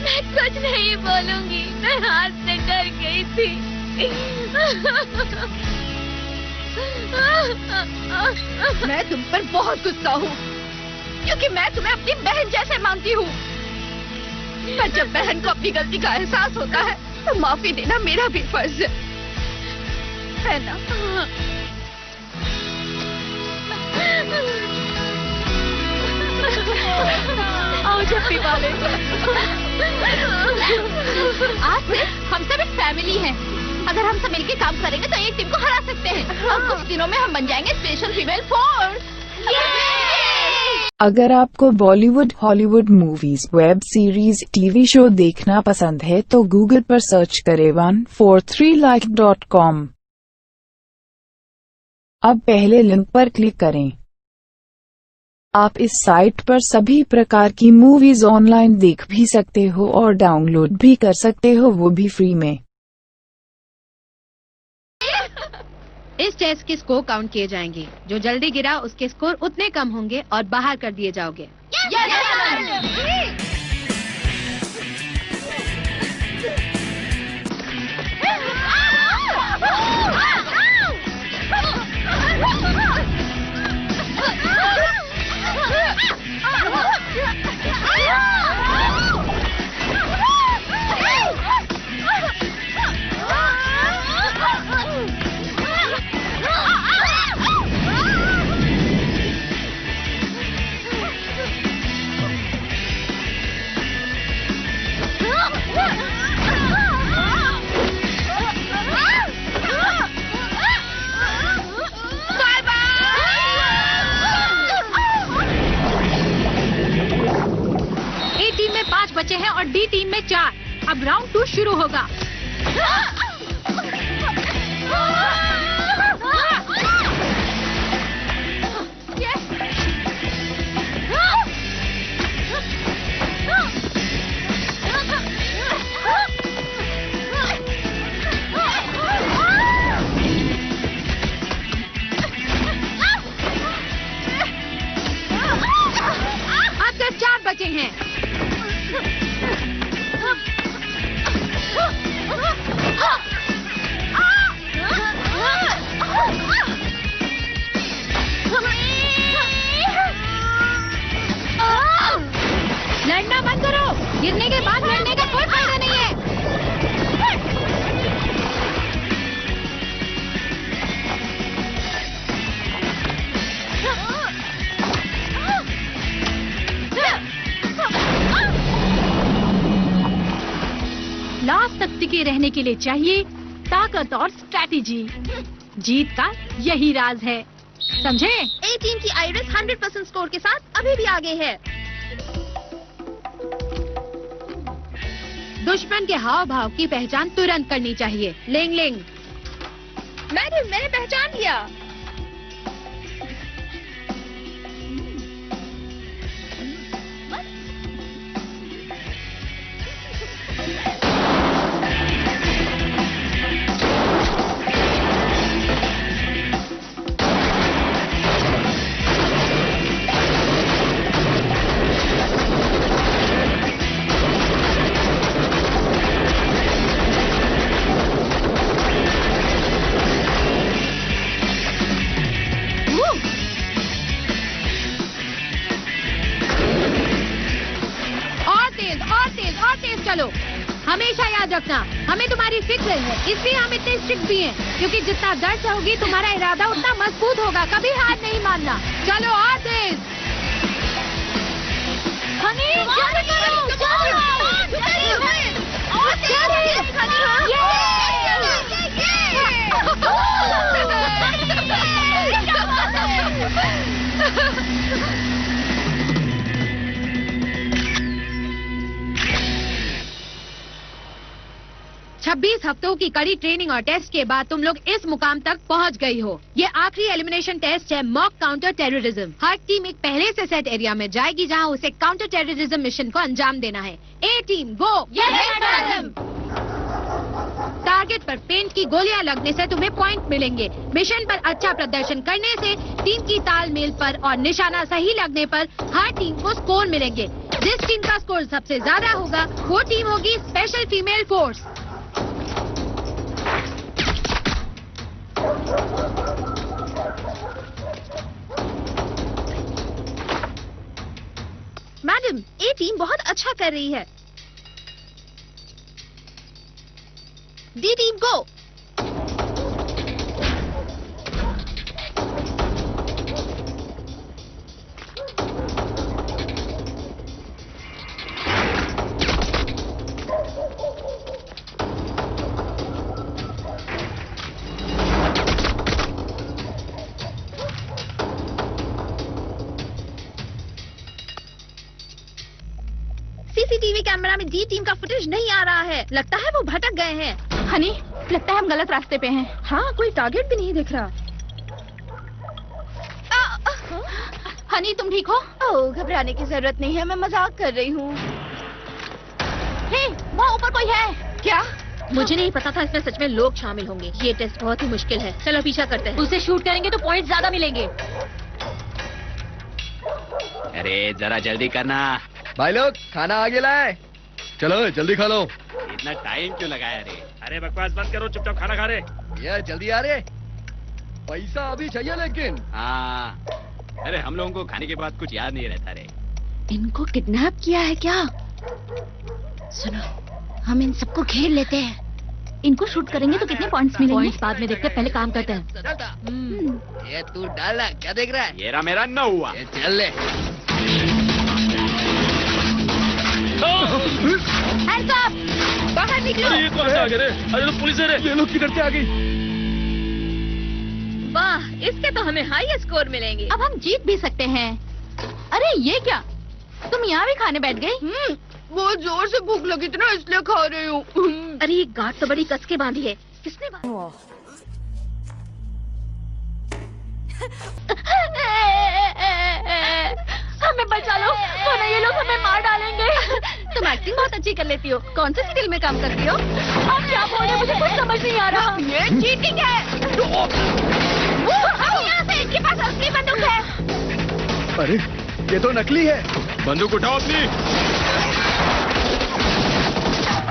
मैं कुछ नहीं बोलूंगी। मैं हाथ से डर गई थी। मैं तुम पर बहुत गुस्सा हूँ, क्योंकि मैं तुम्हें अपनी बहन जैसे मानती हूँ। पर जब बहन को अपनी गलती का एहसास होता है तो माफी देना मेरा भी फर्ज है ना? आओ जप्पी वाले। आज से हम सब एक फैमिली हैं। अगर हम सब मिलकर काम करेंगे तो एक टीम को हरा सकते हैं। और कुछ दिनों में हम बन जाएंगे स्पेशल फीमेल फोर्स। अगर आपको Bollywood, Hollywood movies, web series, TV show देखना पसंद है तो गूगल पर सर्च करें 143like.com। अब पहले लिंक पर क्लिक करें। आप इस साइट पर सभी प्रकार की मूवीज ऑनलाइन देख भी सकते हो और डाउनलोड भी कर सकते हो, वो भी फ्री में। इस टेस्ट के स्कोर काउंट किए जाएंगे। जो जल्दी गिरा उसके स्कोर उतने कम होंगे और बाहर कर दिए जाओगे। बचे हैं और डी टीम में 4। अब राउंड 2 शुरू होगा। अब सिर्फ 4 बचे हैं। लड़ना बंद करो। गिरने के बाद लड़ने का कोई फायदा नहीं है। लास्ट तक टिके रहने के लिए चाहिए ताकत और स्ट्रैटेजी। जीत का यही राज है, समझे? ए टीम की आइरिस 100% स्कोर के साथ अभी भी आगे है। दुश्मन के हाव भाव की पहचान तुरंत करनी चाहिए। लिंग लिंग। मैंने पहचान लिया। हमेशा याद रखना, हमें तुम्हारी फिक्र है, इसलिए हम इतने स्ट्रिक्ट भी हैं, क्योंकि जितना डर से होगी तुम्हारा इरादा उतना मजबूत होगा, कभी हार नहीं मानना। चलो आदेश। हनी जल्दी करो, छब्बीस हफ्तों की कड़ी ट्रेनिंग और टेस्ट के बाद तुम लोग इस मुकाम तक पहुंच गई हो। ये आखिरी एलिमिनेशन टेस्ट है, मॉक काउंटर टेररिज्म। हर टीम एक पहले से सेट एरिया में जाएगी जहां उसे काउंटर टेररिज्म मिशन को अंजाम देना है। ए टीम गो। टारगेट पर पेंट की गोलियां लगने से तुम्हें पॉइंट मिलेंगे। मिशन पर अच्छा प्रदर्शन करने से टीम की तालमेल पर और निशाना सही लगने पर हर टीम को स्कोर मिलेंगे। जिस टीम का स्कोर सबसे ज्यादा होगा वो टीम होगी स्पेशल फीमेल फोर्स। मैडम, ए टीम बहुत अच्छा कर रही है। डी टीम गो। सीसीटीवी कैमरा में डी टीम का फुटेज नहीं आ रहा है। लगता है वो भटक गए हैं। हनी, लगता है हम गलत रास्ते पे हैं। हाँ, कोई टारगेट भी नहीं दिख रहा। हनी, तुम ठीक हो? ओह, घबराने की जरूरत नहीं है, मैं मजाक कर रही हूँ। हे, वहाँ ऊपर कोई है क्या? मुझे नहीं पता था इसमें सच में लोग शामिल होंगे। ये टेस्ट बहुत ही मुश्किल है। चलो पीछा करते हैं। उसे शूट करेंगे तो पॉइंट ज्यादा मिलेंगे। अरे जरा जल्दी करना। भाई लोग, खाना आगे लाए। चलो जल्दी खा लो। इतना टाइम क्यों लगाया रे? अरे बकवास बंद करो, चुपचाप खाना खा रहे। यार जल्दी आ रहे। पैसा अभी चाहिए लेकिन। हाँ, अरे हम लोगों को खाने के बाद कुछ याद नहीं रहता रे। इनको किडनैप किया है क्या? सुनो, हम इन सबको घेर लेते हैं। इनको शूट करेंगे तो कितने पॉइंट्स मिलेंगे? पॉइंट्स बाद में देखते हैं, पहले काम करते हैं। ये तू डाला, क्या देख रहा है? ये मेरा न हुआ। ये चल ले। Hands up! बाहर निकलो। अरे ये कौन से आ गए रे? अरे तो पुलिस है रे। ये लोग किधर से आ गई? वाह, इसके तो हमें हाई स्कोर मिलेंगे। अब हम जीत भी सकते हैं। अरे ये क्या, तुम यहाँ भी खाने बैठ गई? बहुत जोर से भूख लगी थी ना, इसलिए खा रही हूँ। अरे ये गांठ तो बड़ी कस के बांधी है। किसने बांधी? हमें बचा लो, वरना ये लोग हमें मार डालेंगे। तुम एक्टिंग बहुत अच्छी कर लेती हो। कौन से सीरियल में काम करती हो? आप क्या बोल रहे हो? मुझे कुछ समझ नहीं आ रहा। ये चीटिंग है। अब यहाँ से इनके पास असली बंदूक है। अरे ये तो नकली है। बंदूक उठाओ अपनी।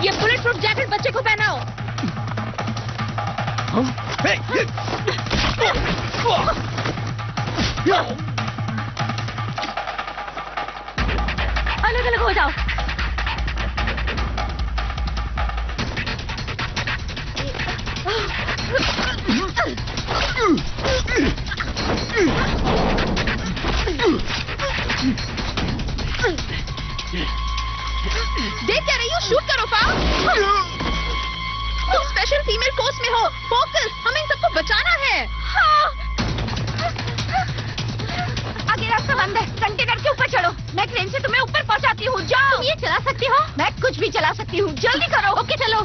ये बुलेट प्रूफ जैकेट बच्चे को पहनाओ। अलग अलग हो जाओ। देख क्या रही हो? शूट करो पाओ। तुम स्पेशल फीमेल फोर्स में हो। फोकस, हमें इन सबको बचाना है। आगे रास्ता बंद है, कंटेनर के ऊपर चढ़ो। मैं ट्रेन से तुम्हें ऊपर पहुंचाती हूँ। जाओ। तुम ये चला सकती हो? मैं कुछ भी चला सकती हूँ। जल्दी करो। ओके चलो।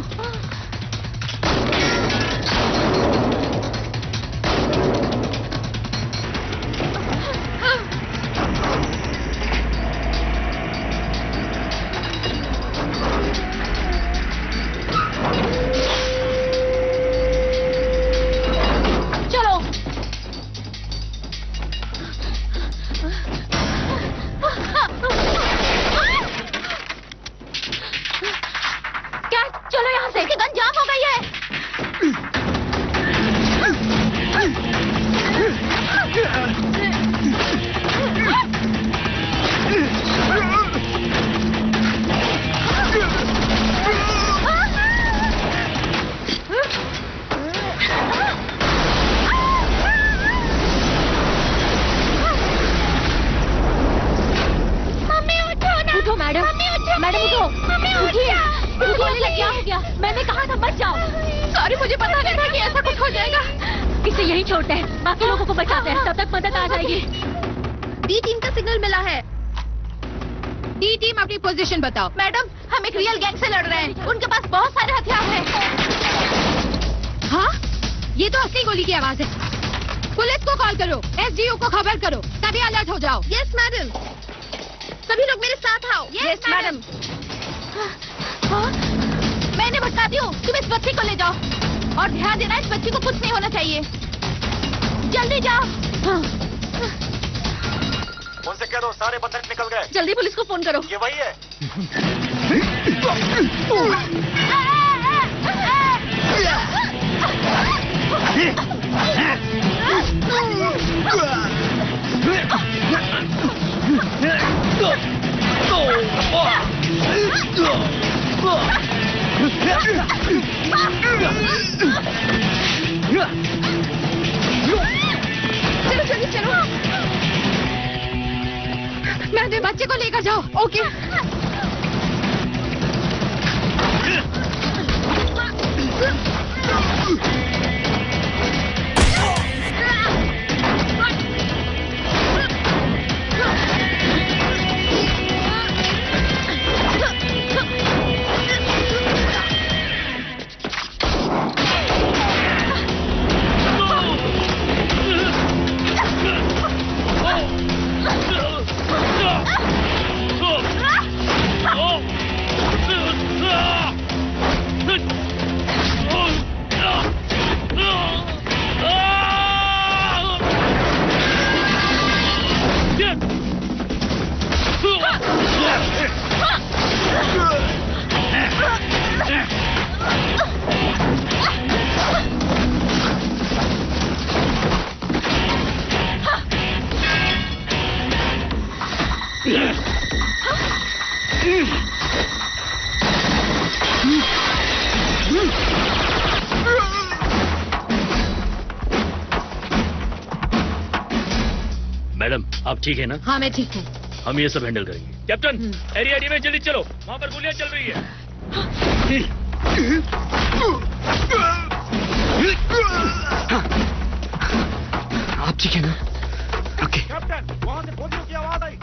छोड़ते हैं, बाकी लोगों को बचाते हैं, तब तक मदद आ जाएगी। डी टीम का सिग्नल मिला है। डी टीम अपनी पोजीशन बताओ। मैडम, हम एक रियल गैंग से लड़ रहे हैं, उनके पास बहुत सारे हथियार हैं। हाँ, ये तो असली गोली की आवाज है। पुलिस को कॉल करो, एसडीओ को खबर करो, सभी अलर्ट हो जाओ। Yes madam. सभी लोग मेरे साथ आओ। Yes madam. मैं इन्हें भटकाती हूँ, तुम इस बच्ची को ले जाओ और ध्यान देना, इस बच्ची को कुछ नहीं होना चाहिए। जल्दी जाओ। उनसे कह दो सारे बंधक निकल गए। जल्दी पुलिस को फोन करो। ये वही है। चलो जल्दी चलो। मैडम, बच्चे को लेकर जाओ। ओके। मैडम, आप ठीक है ना? हाँ, मैं ठीक हूँ। हम ये सब हैंडल करेंगे। कैप्टन, एरिया डी में जल्दी चलो, वहाँ पर गोलियां चल रही है। आप ठीक है ना? ओके। कैप्टन, वहाँ से गोलियों की आवाज आई।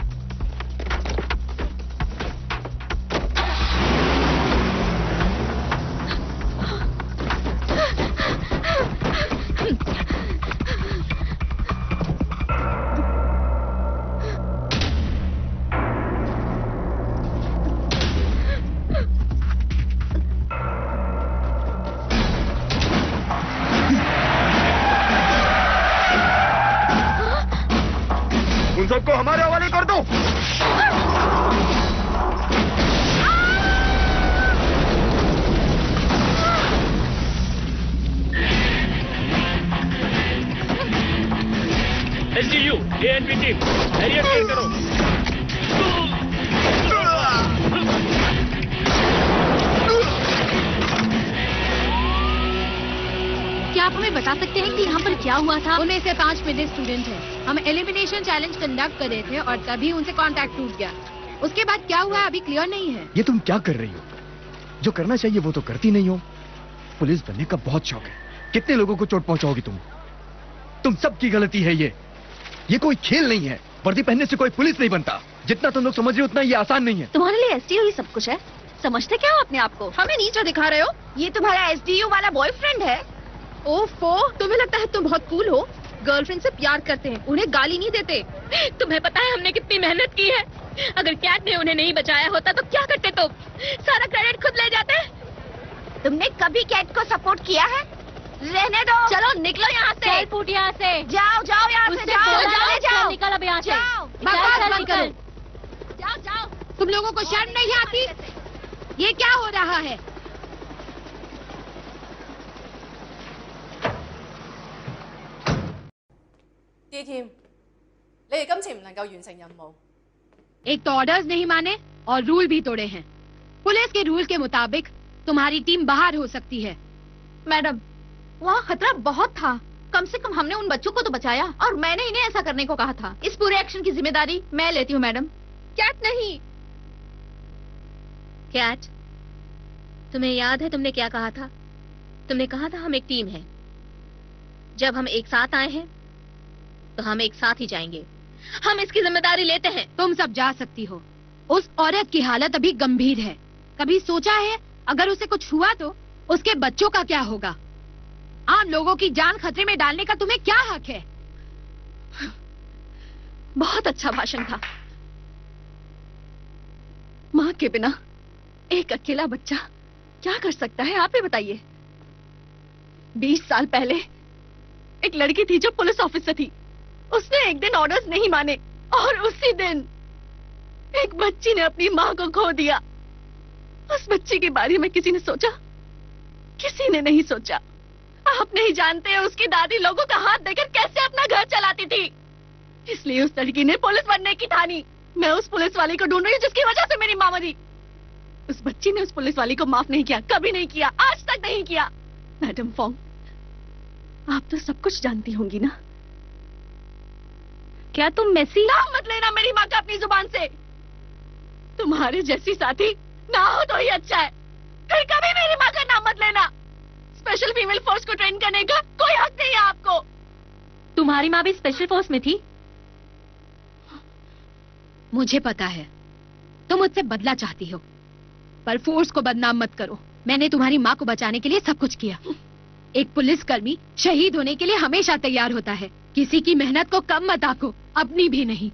उन सबको हमारे हवाले कर दो। SDU, ANP team, area clear करो। क्या आप हमें बता सकते हैं कि यहाँ पर क्या हुआ था? उनमें से 5 मेरे स्टूडेंट हैं। हम एलिमिनेशन चैलेंज कंडक्ट कर रहे थे और तभी उनसे कांटेक्ट टूट गया। उसके बाद क्या हुआ अभी क्लियर नहीं है। ये तुम क्या कर रही हो? जो करना चाहिए वो तो करती नहीं हो। पुलिस बनने का बहुत शौक है। कितने लोगों को चोट पहुंचाओगी तुम सबकी गलती है ये कोई खेल नहीं है। वर्दी पहनने से कोई पुलिस नहीं बनता। जितना तुम लोग समझ रहे हो उतना ये आसान नहीं है। तुम्हारे लिए एसडीओ ही सब कुछ है, समझते क्या हो अपने आप को? हमें नीचा दिखा रहे हो? ये तुम्हारा एसडीओ वाला बॉयफ्रेंड है। ओफो, तुम्हें लगता है तुम बहुत कूल हो? गर्लफ्रेंड से प्यार करते हैं, उन्हें गाली नहीं देते। तुम्हें पता है हमने कितनी मेहनत की है? अगर कैट ने उन्हें नहीं बचाया होता तो क्या करते तुम? सारा क्रेडिट खुद ले जाते। तुमने कभी कैट को सपोर्ट किया है? रहने दो। चलो निकलो यहाँ से। चल फूट यहाँ से। जाओ जाओ यहाँ से, जाओ जाओ जाओ। निकल अब यहाँ से। जाओ बकवास बंद करो। जाओ जाओ। तुम लोगों को शर्म नहीं आती? ये क्या हो रहा है? D team，你哋今次唔能夠完成任務。 एक तो ऑर्डर्स नहीं माने और रूल भी तोड़े हैं। पुलिस के रूल के मुताबिक तुम्हारी टीम बाहर हो सकती है। मैडम, वहाँ खतरा बहुत था। कम से कम हमने उन बच्चों को तो बचाया और मैंने इन्हें ऐसा करने को कहा था। इस पूरे एक्शन की जिम्मेदारी मैं लेती हूँ मैडम। कैट नहीं। कैट, तुम्हें याद है तुमने क्या कहा था? तुमने कहा था हम एक टीम है। जब हम एक साथ आए हैं तो हम एक साथ ही जाएंगे। हम इसकी जिम्मेदारी लेते हैं। तुम सब जा सकती हो। उस औरत की हालत अभी गंभीर है। कभी सोचा है अगर उसे कुछ हुआ तो उसके बच्चों का क्या होगा? आम लोगों की जान खतरे में डालने का तुम्हें क्या हक है? बहुत अच्छा भाषण था। माँ के बिना एक अकेला बच्चा क्या कर सकता है, आप ही बताइए। 20 साल पहले एक लड़की थी जो पुलिस ऑफिसर थी। उसने एक दिन ऑर्डर्स नहीं माने और उसी दिन एक बच्ची ने अपनी माँ को खो दिया। उस बच्ची के बारे में किसी ने सोचा? किसी ने नहीं सोचा। आप नहीं जानते उसकी दादी लोगों का हाथ देकर कैसे अपना घर चलाती थी। इसलिए उस लड़की ने पुलिस बनने की ठानी। मैं उस पुलिस वाली को ढूंढ रही हूँ जिसकी वजह से मेरी माँ मरी। उस बच्ची ने उस पुलिस वाली को माफ नहीं किया, कभी नहीं किया, आज तक नहीं किया। मैडम फोंग, आप तो सब कुछ जानती होंगी ना? क्या तुम मेसी? नाम मत लेना मेरी माँ का अपनी जुबान से। तुम्हारे जैसी साथी ना हो तो ही अच्छा है। फिर कभी मेरी माँ का नाम मत लेना। स्पेशल फीमेल फोर्स को ट्रेन करने का कोई हक नहीं है आपको। तुम्हारी माँ भी स्पेशल फोर्स में थी? मुझे पता है तुम मुझसे बदला चाहती हो, पर फोर्स को बदनाम मत करो। मैंने तुम्हारी माँ को बचाने के लिए सब कुछ किया। एक पुलिसकर्मी शहीद होने के लिए हमेशा तैयार होता है। किसी की मेहनत को कम मत आंको, अपनी भी नहीं।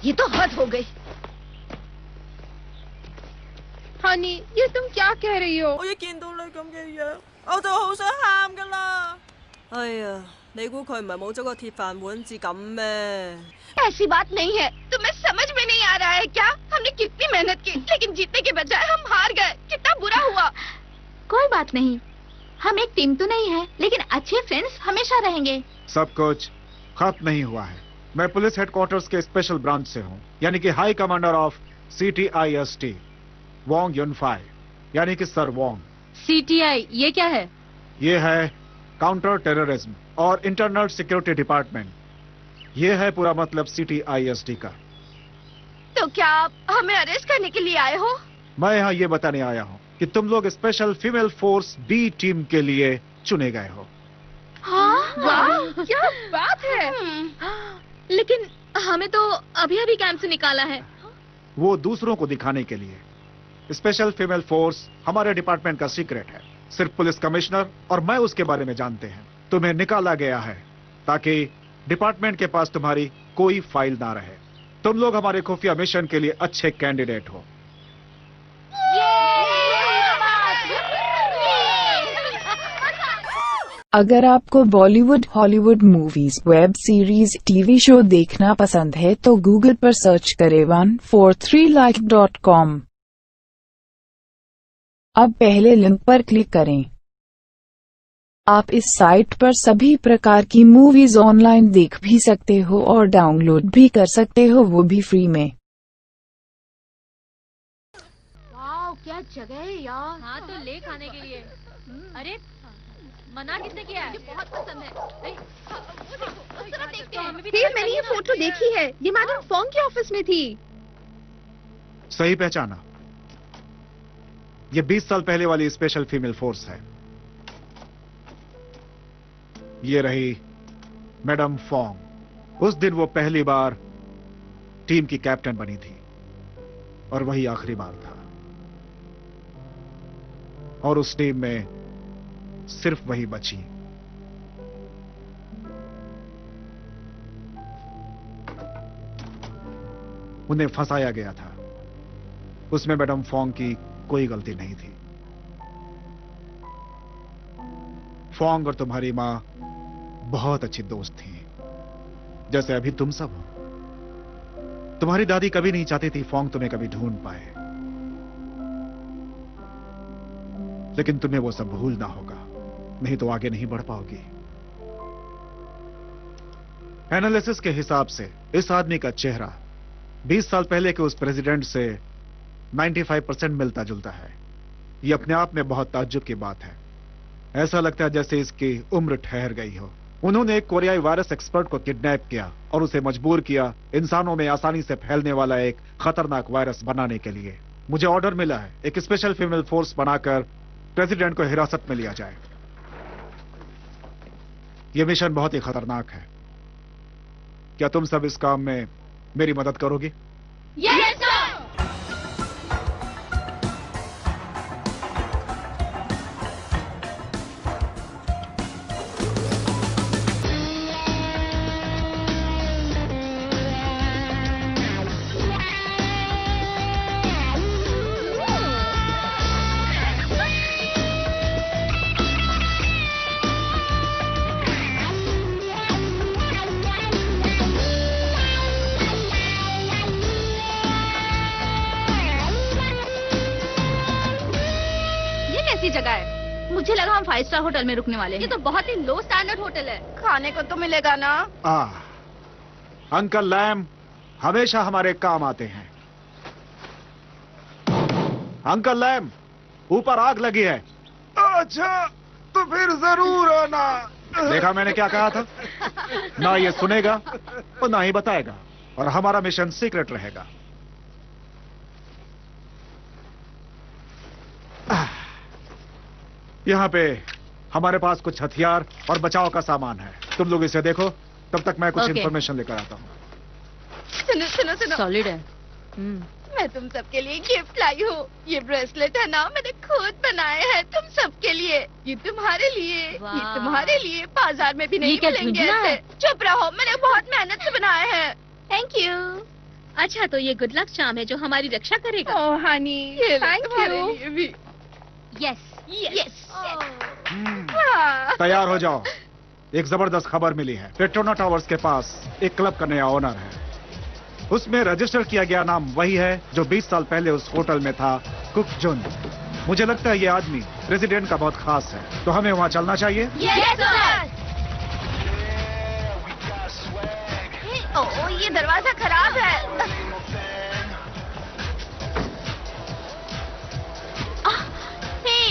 ये तो हद हो गई। हनी, ये तुम क्या कह रही हो? 我一見到你咁嘅樣，我就好想喊噶啦！哎呀，你估佢唔係冇咗個鐵飯碗至咁咩？ ऐसी बात नहीं है। तुम्हें समझ में नहीं आ रहा है क्या? हमने कितनी मेहनत की, लेकिन जीतने के बजाय हम हार गए। कितना बुरा हुआ। कोई बात नहीं, हम एक टीम तो नहीं है, लेकिन अच्छे फ्रेंड्स हमेशा रहेंगे। सब कुछ खत्म नहीं हुआ है। मैं पुलिस हेडक्वार्टर्स के स्पेशल ब्रांच से हूँ, यानी कि high commander of CTIST, Wong Yunfei, यानी कि सर वोंग। CTI ये क्या है? ये है काउंटर टेररिज्म और इंटरनल सिक्योरिटी डिपार्टमेंट। ये है पूरा मतलब CTIST का। तो क्या आप हमें अरेस्ट करने के लिए आए हो? मैं यहाँ ये बताने आया हूँ कि तुम लोग special female force B team के लिए चुने गए हो। हाँ, वाह, क्या बात है। लेकिन हमें तो अभी अभी कैंप से निकाला है। वो दूसरों को दिखाने के लिए। स्पेशल फीमेल फोर्स हमारे डिपार्टमेंट का सीक्रेट है। सिर्फ पुलिस कमिश्नर और मैं उसके बारे में जानते हैं। तुम्हें निकाला गया है ताकि डिपार्टमेंट के पास तुम्हारी कोई फाइल ना रहे। तुम लोग हमारे खुफिया मिशन के लिए अच्छे कैंडिडेट हो। अगर आपको Bollywood, Hollywood movies, web series, TV show देखना पसंद है तो गूगल पर सर्च करें 143like.com। अब पहले लिंक पर क्लिक करें। आप इस साइट पर सभी प्रकार की मूवीज ऑनलाइन देख भी सकते हो और डाउनलोड भी कर सकते हो, वो भी फ्री में। वाह, क्या जगह है यार। हाँ तो ले खाने के लिए। अरे मना किसने किया है? मुझे बहुत पसंद है। वो देखो, उस तरफ देखते हैं। फिर मैंने ये फोटो देखी है। ये मैडम फोंग के ऑफिस में थी। सही पहचाना। ये 20 साल पहले वाली स्पेशल फीमेल फोर्स है। ये रही मैडम फोंग। उस दिन वो पहली बार टीम की कैप्टन बनी थी और वही आखिरी बार था। और उस टीम में सिर्फ वही बची। उन्हें फंसाया गया था। उसमें मैडम फोंग की कोई गलती नहीं थी। फोंग और तुम्हारी मां बहुत अच्छी दोस्त थी, जैसे अभी तुम सब हो। तुम्हारी दादी कभी नहीं चाहती थी फोंग तुम्हें कभी ढूंढ पाए, लेकिन तुम्हें वो सब भूलना होगा, नहीं तो आगे नहीं बढ़ पाओगी। एनालिसिस के हिसाब से इस आदमी का चेहरा 20 साल पहले के उस प्रेसिडेंट से 95% मिलता जुलता है। ये अपने आप में बहुत ताज्जुब की बात है। ऐसा लगता है जैसे इसकी उम्र ठहर गई हो। उन्होंने एक कोरियाई वायरस एक्सपर्ट को किडनैप किया और उसे मजबूर किया इंसानों में आसानी से फैलने वाला एक खतरनाक वायरस बनाने के लिए। मुझे ऑर्डर मिला है एक स्पेशल फीमेल फोर्स बनाकर प्रेसिडेंट को हिरासत में लिया जाए। यह मिशन बहुत ही खतरनाक है। क्या तुम सब इस काम में मेरी मदद करोगी? Yes sir. जगह है। मुझे लगा हम 5 स्टार होटल में रुकने वाले हैं। ये तो बहुत ही लो स्टैंडर्ड होटल है। खाने को तो मिलेगा ना? अंकल लैम हमेशा हमारे काम आते हैं। अंकल लैम ऊपर आग लगी है। अच्छा तो फिर जरूर आना। देखा मैंने क्या कहा था? ना ये सुनेगा और ना ही बताएगा, और हमारा मिशन सीक्रेट रहेगा। यहाँ पे हमारे पास कुछ हथियार और बचाव का सामान है। तुम लोग इसे देखो, तब तक मैं कुछ इंफॉर्मेशन लेकर आता हूँ। सुनो सुनो सुनो, सॉलिड है। मैं तुम सबके लिए गिफ्ट लाई हूँ। ये ब्रेसलेट है ना, मैंने खुद बनाया है तुम सबके लिए। ये तुम्हारे लिए, ये तुम्हारे लिए। बाजार में भी नहीं मिलेंगे ऐसे। चुप रहो, मैंने बहुत मेहनत से बनाया है। Thank you. अच्छा तो ये गुड लक चार्म है जो हमारी रक्षा करेगा। Oh honey, thank you. Yes yes. तैयार हो जाओ। एक जबरदस्त खबर मिली है। पेट्रोना टावर्स के पास एक क्लब का नया ओनर है। उसमें रजिस्टर किया गया नाम वही है जो 20 साल पहले उस होटल में था, कुक जुन। मुझे लगता है ये आदमी प्रेसिडेंट का बहुत खास है, तो हमें वहाँ चलना चाहिए। ओह ये दरवाजा खराब है।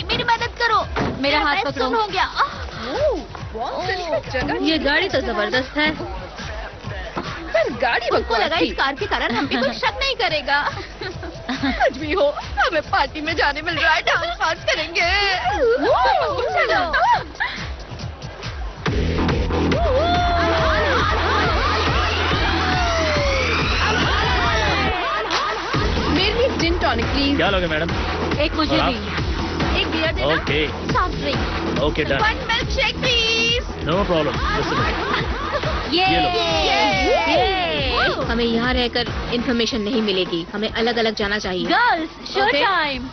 मेरी मदद करो। मेरा हाथ पकड़ो। हो गया। ये गाड़ी तो जबरदस्त है। पर गाड़ी को लगा इस कार के कारण हम पे कोई शक नहीं करेगा। कुछ भी हो, हमें पार्टी में जाने मिल रहा है। डांस पास करेंगे। चलो। मेरे लिए जिन टॉनिक प्लीज। क्या लोगे मैडम? एक मुझे भी। एक बियर देना। Okay. Soft drink. Okay done. 1 milk shake please. No problem. हमें यहाँ रहकर इन्फॉर्मेशन नहीं मिलेगी, हमें अलग अलग जाना चाहिए। Girls show time.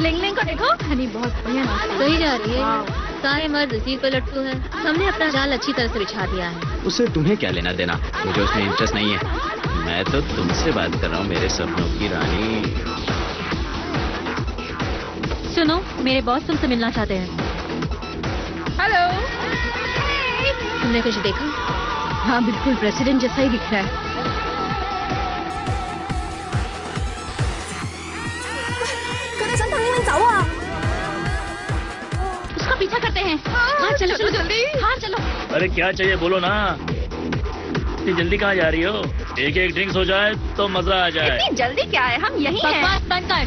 लिंग लिंग को देखो। हनी बहुत बढ़िया सही जा रही है। सारे मर्द इसी पे लट्टू है। हमने अपना जाल अच्छी तरह से बिछा दिया है। उससे तुम्हें क्या लेना देना? मुझे उसमें इंटरेस्ट नहीं है। मैं तो तुमसे बात कर रहा हूँ, मेरे सपनों की रानी। सुनो, मेरे बॉस तुमसे मिलना चाहते हैं। हेलो। तुमने कुछ देखा? हाँ बिल्कुल प्रेसिडेंट जैसा ही दिख रहा है। उसका पीछा करते हैं। हाँ चलो चलो जल्दी। हाँ चलो। अरे क्या चाहिए बोलो ना। इतनी जल्दी कहाँ जा रही हो? एक एक ड्रिंक्स हो जाए तो मजा आ जाए। इतनी जल्दी क्या है, हम यही हैं। बकवास बंद कर।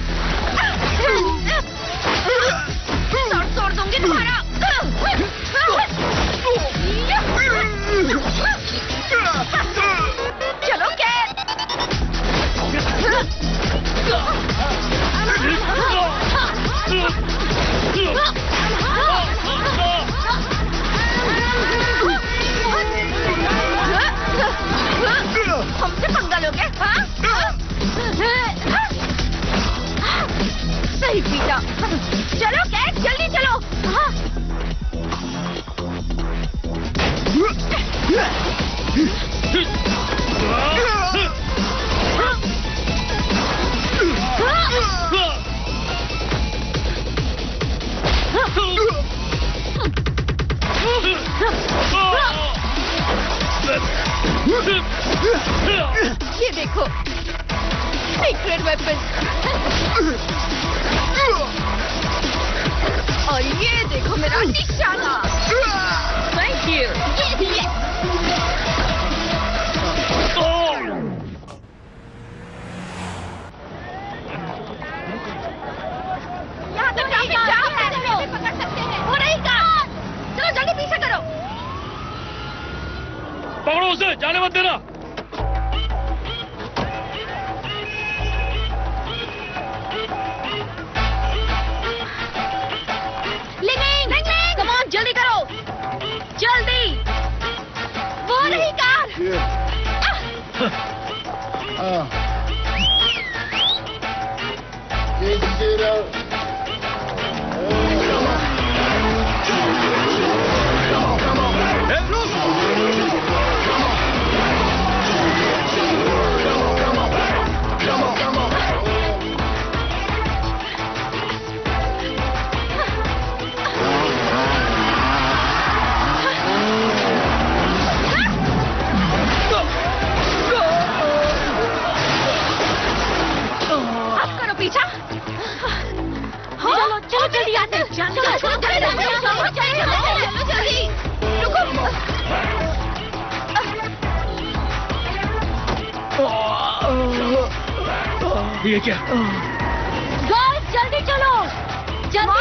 तोड़ दूंगी तुम्हारा। चलो कैद। हमसे पंगा लोगे? हाँ? सही पीटा। चलो कैद, जल्दी चलो। हाँ। ये देखो, सीक्रेट वेपन। और ये देखो मेरा निशाना। Thank you. यहाँ तो पकड़ सकते हैं। हो रही कार। चलो जल्दी पीछे करो। पकड़ो उसे, जाने मत देना। कम ऑन, जल्दी करो, जल्दी। वो रही कार। पीछा। चलो चलो जल्दी आते। चलो जल्दी। रुको। ये क्या? गाइस जल्दी चलो। चलो।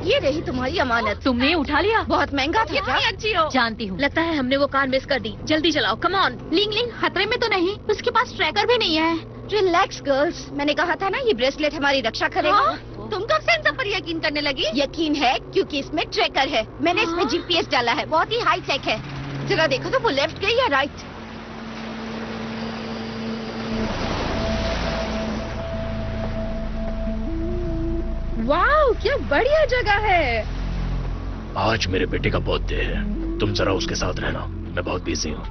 ये रही तुम्हारी अमानत। तुमने उठा लिया? बहुत महंगा था। कितनी अच्छी हो। जानती हूँ। लगता है हमने वो कार मिस कर दी। जल्दी चलाओ, कम ऑन। लिंग लिंग खतरे में तो नहीं? उसके पास ट्रैकर भी नहीं है। रिलैक्स गर्ल्स, मैंने कहा था ना ये ब्रेसलेट हमारी रक्षा करेगा। हाँ? तुम कब से इन सब पर यकीन करने लगी? यकीन है क्योंकि इसमें ट्रैकर है। मैंने इसमें जीपीएस डाला है, बहुत ही हाई टेक है। जरा देखो तो वो लेफ्ट गई या राइट। वाह, क्या बढ़िया जगह है। आज मेरे बेटे का बर्थडे है, तुम जरा उसके साथ रहना, मैं बहुत बिजी हूँ।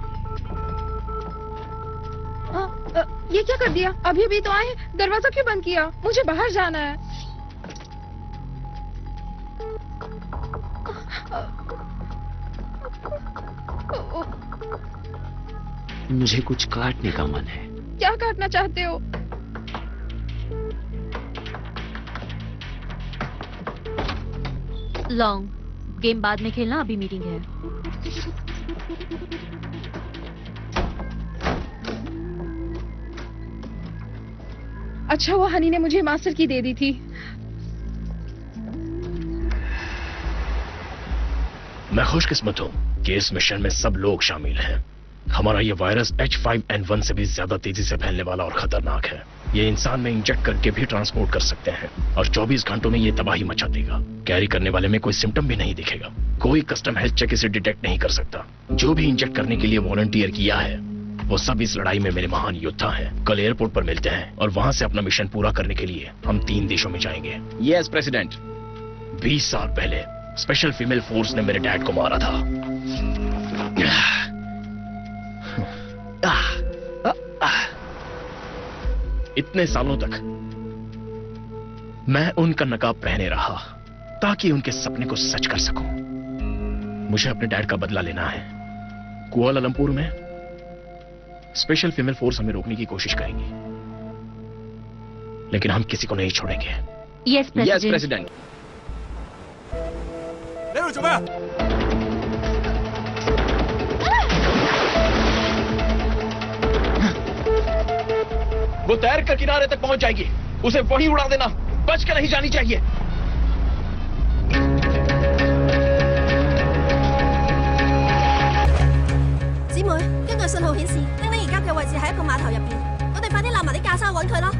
ये क्या कर दिया? अभी भी तो आए, दरवाजा क्यों बंद किया? मुझे बाहर जाना है। मुझे कुछ काटने का मन है। क्या काटना चाहते हो? लॉन्ग गेम बाद में खेलना, अभी मीटिंग है। अच्छा वो हनी ने मुझे मास्टर की दे दी थी। मैं खुशकिस्मत हूँ कि इस मिशन में सब लोग शामिल हैं। हमारा ये वायरस H5N1 से भी ज्यादा तेजी से फैलने वाला और खतरनाक है। ये इंसान में इंजेक्ट करके भी ट्रांसपोर्ट कर सकते हैं और 24 घंटों में ये तबाही मचा देगा। कैरी करने वाले में कोई सिम्टम भी नहीं दिखेगा। कोई कस्टम हेल्थ चेक इसे डिटेक्ट नहीं कर सकता। जो भी इंजेक्ट करने के लिए वॉलंटियर किया है वो सब इस लड़ाई में मेरे महान योद्धा हैं। कल एयरपोर्ट पर मिलते हैं और वहां से अपना मिशन पूरा करने के लिए हम 3 देशों में जाएंगे। Yes president. 20 साल पहले स्पेशल फीमेल फोर्स ने मेरे डैड को मारा था। इतने सालों तक मैं उनका नकाब पहने रहा ताकि उनके सपने को सच कर सकूं। मुझे अपने डैड का बदला लेना है। कुआलालंपुर में स्पेशल फीमेल फोर्स हमें रोकने की कोशिश करेंगी, लेकिन हम किसी को नहीं छोड़ेंगे। Yes president. 你喺度做咩啊？ वो तैर कर किनारे तक पहुंच जाएगी, उसे वहीं उड़ा देना, बच कर नहीं जानी चाहिए।姊妹，根據信號顯示，玲玲而家嘅位置喺一個碼頭入邊，我哋快啲攬埋啲架生揾佢啦。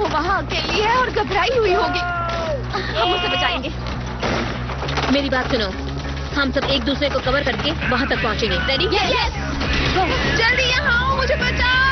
वो वहाँ अकेली है और घबराई हुई होगी। हम उसे बचाएंगे। मेरी बात सुनो, हम सब एक दूसरे को कवर करके वहाँ तक पहुँचेंगे। रेडी? यस। जल्दी यहाँ आओ, मुझे बचाओ।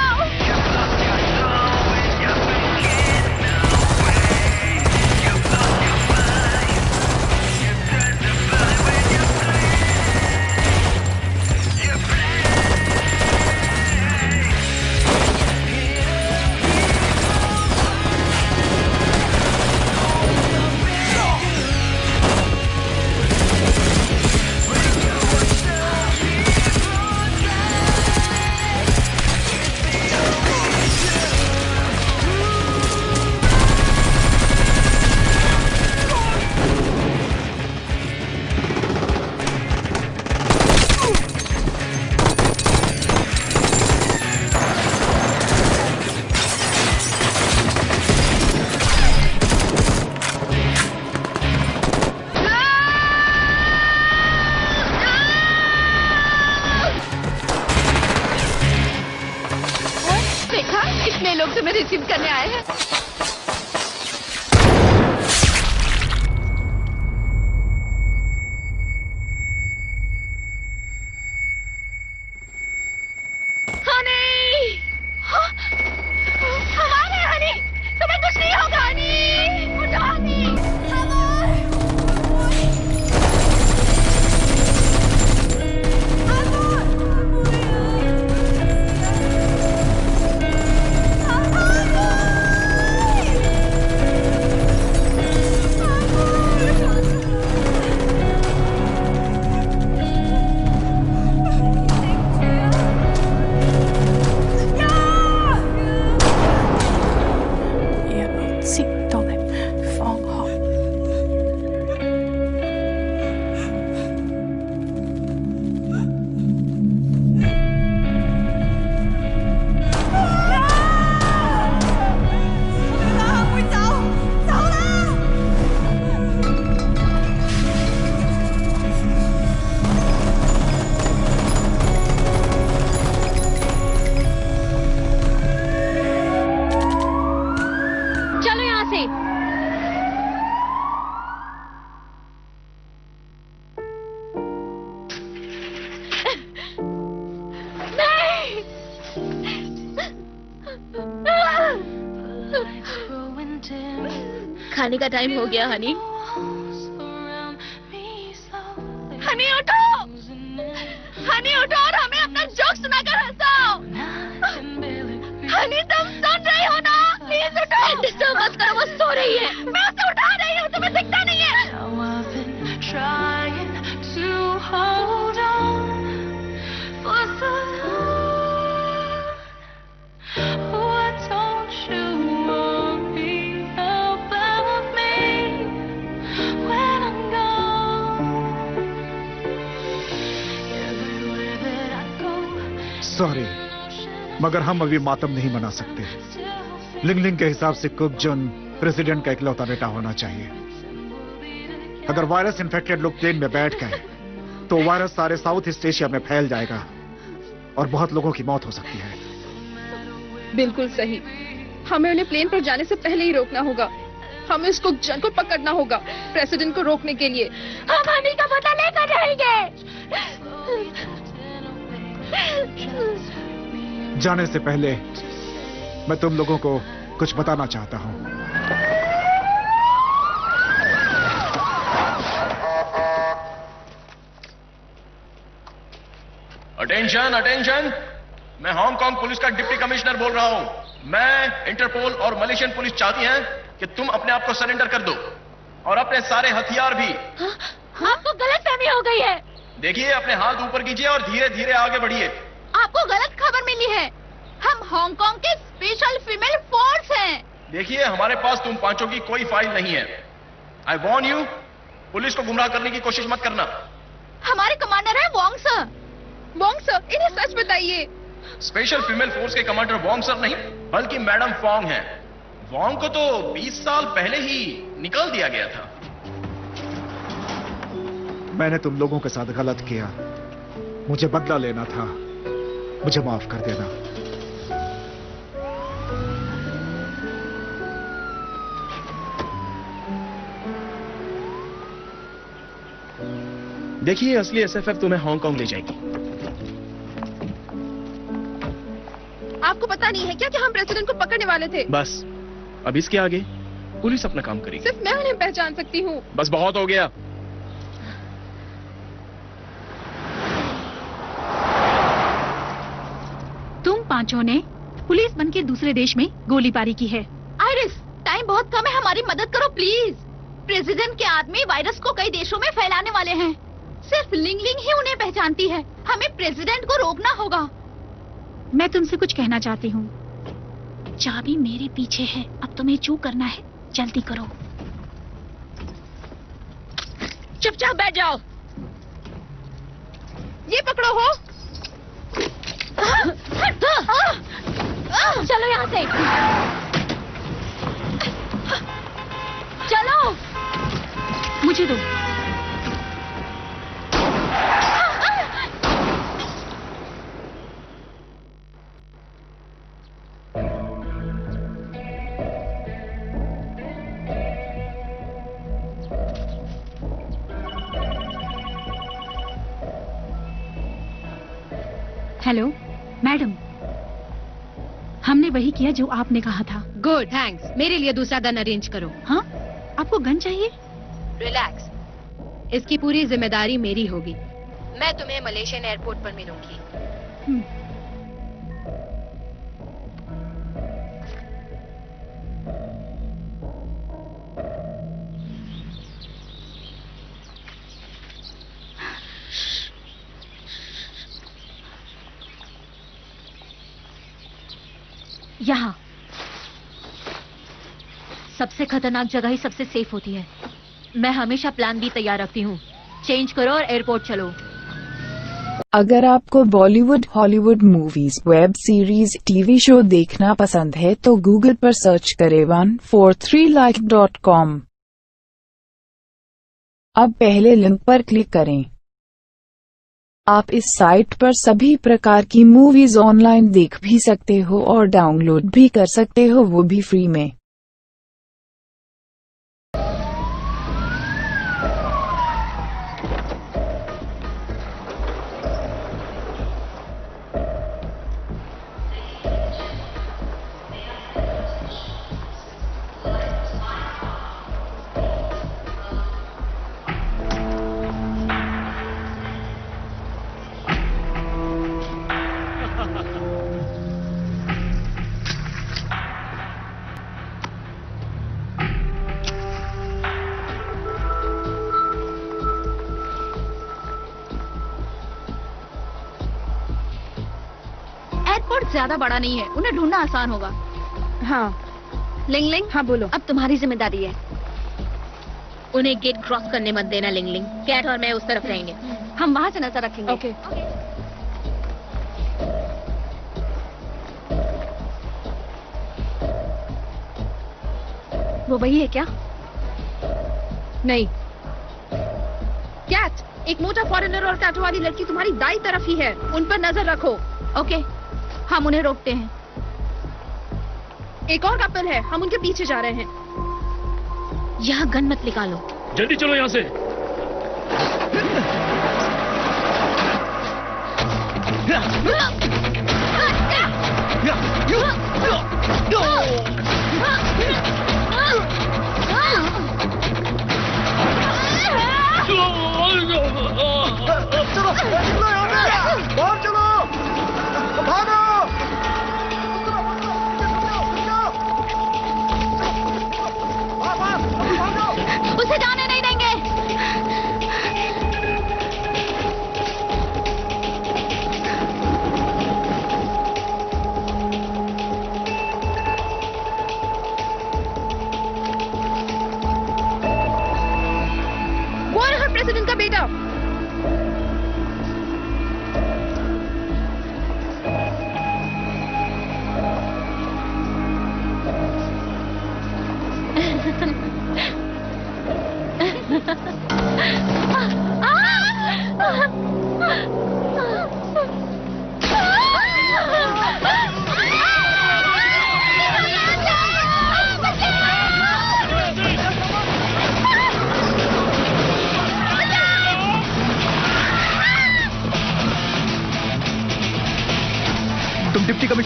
इतने लोग तुम्हें रिसीव करने आए हैं। हनी, हमारे हनी, तुम्हें कुछ नहीं होगा हनी। उठो हनी। खाने का टाइम हो गया हनी। हनी उठो, हनी उठो और हमें अपना जोक सुनाकर हंसाओ। हनी तुम सुन रही हो ना? प्लीज उठो। डिस्टर्ब मत करो, वो सो रही है। मैं उसे उठा रही हूँ, तुम्हें दिखता नहीं है। सॉरी, मगर हम अभी मातम नहीं मना सकते। लिंगलिंग के हिसाब से कुक जुन प्रेसिडेंट का इकलौता बेटा होना चाहिए। अगर वायरस इन्फेक्टेड लोग प्लेन में बैठ गए तो वायरस सारे साउथ ईस्ट एशिया में फैल जाएगा और बहुत लोगों की मौत हो सकती है। बिल्कुल सही। हमें उन्हें प्लेन पर जाने से पहले ही रोकना होगा। हमें उस कुक जन को पकड़ना होगा प्रेसिडेंट को रोकने के लिए। हम हनी का पता लेकर रहेंगे। जाने से पहले मैं तुम लोगों को कुछ बताना चाहता हूं। अटेंशन अटेंशन, मैं हांगकांग पुलिस का डिप्टी कमिश्नर बोल रहा हूं। मैं, इंटरपोल और मलेशियन पुलिस चाहती हैं कि तुम अपने आप को सरेंडर कर दो और अपने सारे हथियार भी। आपको गलतफहमी हो गई है। देखिए, अपने हाथ ऊपर कीजिए और धीरे धीरे आगे बढ़िए। आपको गलत खबर मिली है। हम हांगकांग के स्पेशल फीमेल फोर्स हैं। देखिए, हमारे पास तुम पांचों की कोई फाइल नहीं है। आई वॉर्न यू, पुलिस को गुमराह करने की कोशिश मत करना। हमारे कमांडर है वोंग सर। वोंग सर, इन्हें सच बताइए। स्पेशल फीमेल फोर्स के कमांडर वोंग सर नहीं, बल्कि मैडम फोंग हैं। वोंग को तो 20 साल पहले ही निकाल दिया गया था। मैंने तुम लोगों के साथ गलत किया, मुझे बदला लेना था। मुझे माफ कर देना। देखिए असली एसएफएफ तुम्हें हांगकांग ले जाएगी। आपको पता नहीं है क्या कि हम प्रेसिडेंट को पकड़ने वाले थे? बस अब इसके आगे पुलिस अपना काम करेगी। सिर्फ मैं उन्हें पहचान सकती हूँ। बस बहुत हो गया। तुम पांचों ने पुलिस बनके दूसरे देश में गोलीबारी की है। आइरिस, टाइम बहुत कम है, हमारी मदद करो प्लीज। प्रेसिडेंट के आदमी वायरस को कई देशों में फैलाने वाले हैं। सिर्फ लिंगलिंग ही उन्हें पहचानती है। हमें प्रेसिडेंट को रोकना होगा। मैं तुमसे कुछ कहना चाहती हूँ। चाबी मेरे पीछे है, अब तुम्हें जो करना है जल्दी करो। चुपचाप बैठ जाओ। ये पकड़ो हो। चलो यहाँ से। चलो। मुझे दो। हेलो मैडम, हमने वही किया जो आपने कहा था। Good, thanks. मेरे लिए दूसरा गन अरेंज करो। हाँ, आपको गन चाहिए? रिलैक्स, इसकी पूरी जिम्मेदारी मेरी होगी। मैं तुम्हें मलेशियन एयरपोर्ट पर मिलूंगी। यहाँ सबसे खतरनाक जगह ही सबसे सेफ होती है। मैं हमेशा प्लान भी तैयार रखती हूँ। चेंज करो और एयरपोर्ट चलो। अगर आपको Bollywood, Hollywood movies, web series, TV show देखना पसंद है तो गूगल पर सर्च करें 143like.com। अब पहले लिंक पर क्लिक करें। आप इस साइट पर सभी प्रकार की मूवीज ऑनलाइन देख भी सकते हो और डाउनलोड भी कर सकते हो, वो भी फ्री में। एयरपोर्ट ज्यादा बड़ा नहीं है, उन्हें ढूंढना आसान होगा। हाँ लिंगलिंग, हाँ बोलो। अब तुम्हारी जिम्मेदारी है। उन्हें गेट क्रॉस करने मत देना लिंगलिंग। कैट और मैं उस तरफ रहेंगे। हम वहाँ से नजर रखेंगे। ओके। वो वही है क्या? नहीं। कैट, एक मोटा फॉरेनर और टैटू वाली लड़की तुम्हारी दाई तरफ ही है, उन पर नजर रखो। ओके, हम उन्हें रोकते हैं। एक और कपल है, हम उनके पीछे जा रहे हैं। यहाँ गन मत निकालो। जल्दी चलो यहाँ से। चलो निकलो यहाँ से, बाहर चलो, भागो। उसे जाने नहीं देंगे। वो रहा प्रेसिडेंट का बेटा।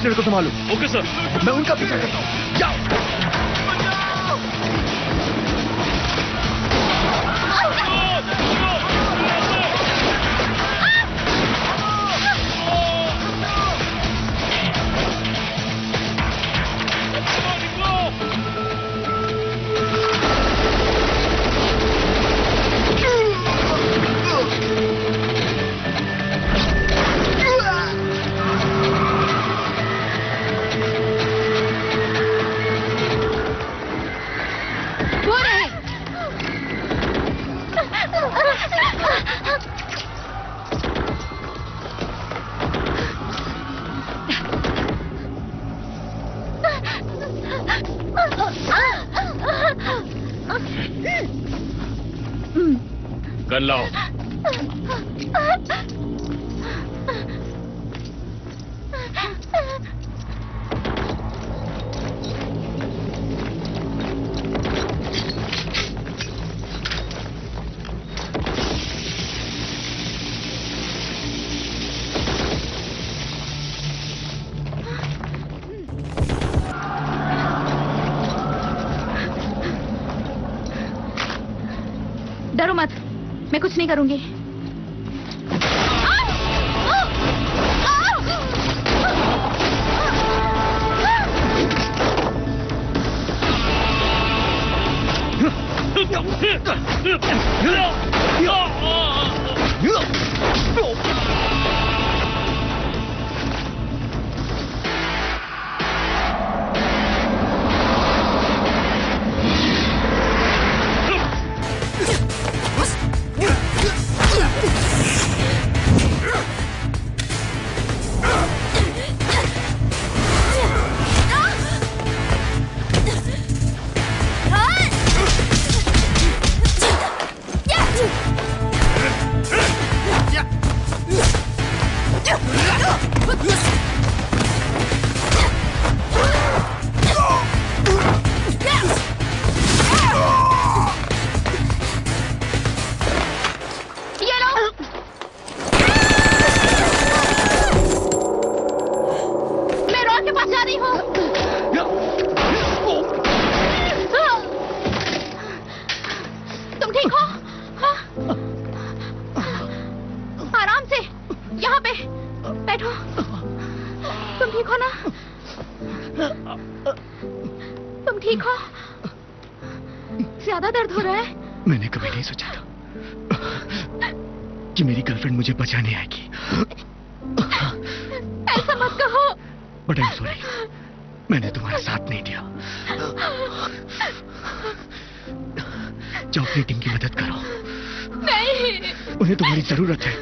कमिश्नर को संभालो। Okay sir. मैं उनका पीछा करता हूँ। जाओ। गन लाओ। डरो मत, मैं कुछ नहीं करूंगी। ज्यादा दर्द हो रहा है? मैंने कभी नहीं सोचा था कि मेरी गर्लफ्रेंड मुझे बचाने आएगी। ऐसा मत कहो। बट आई एम सॉरी, मैंने तुम्हारा साथ नहीं दिया। जाओ अपनी टीम की मदद करो। नहीं, उन्हें तुम्हारी जरूरत है।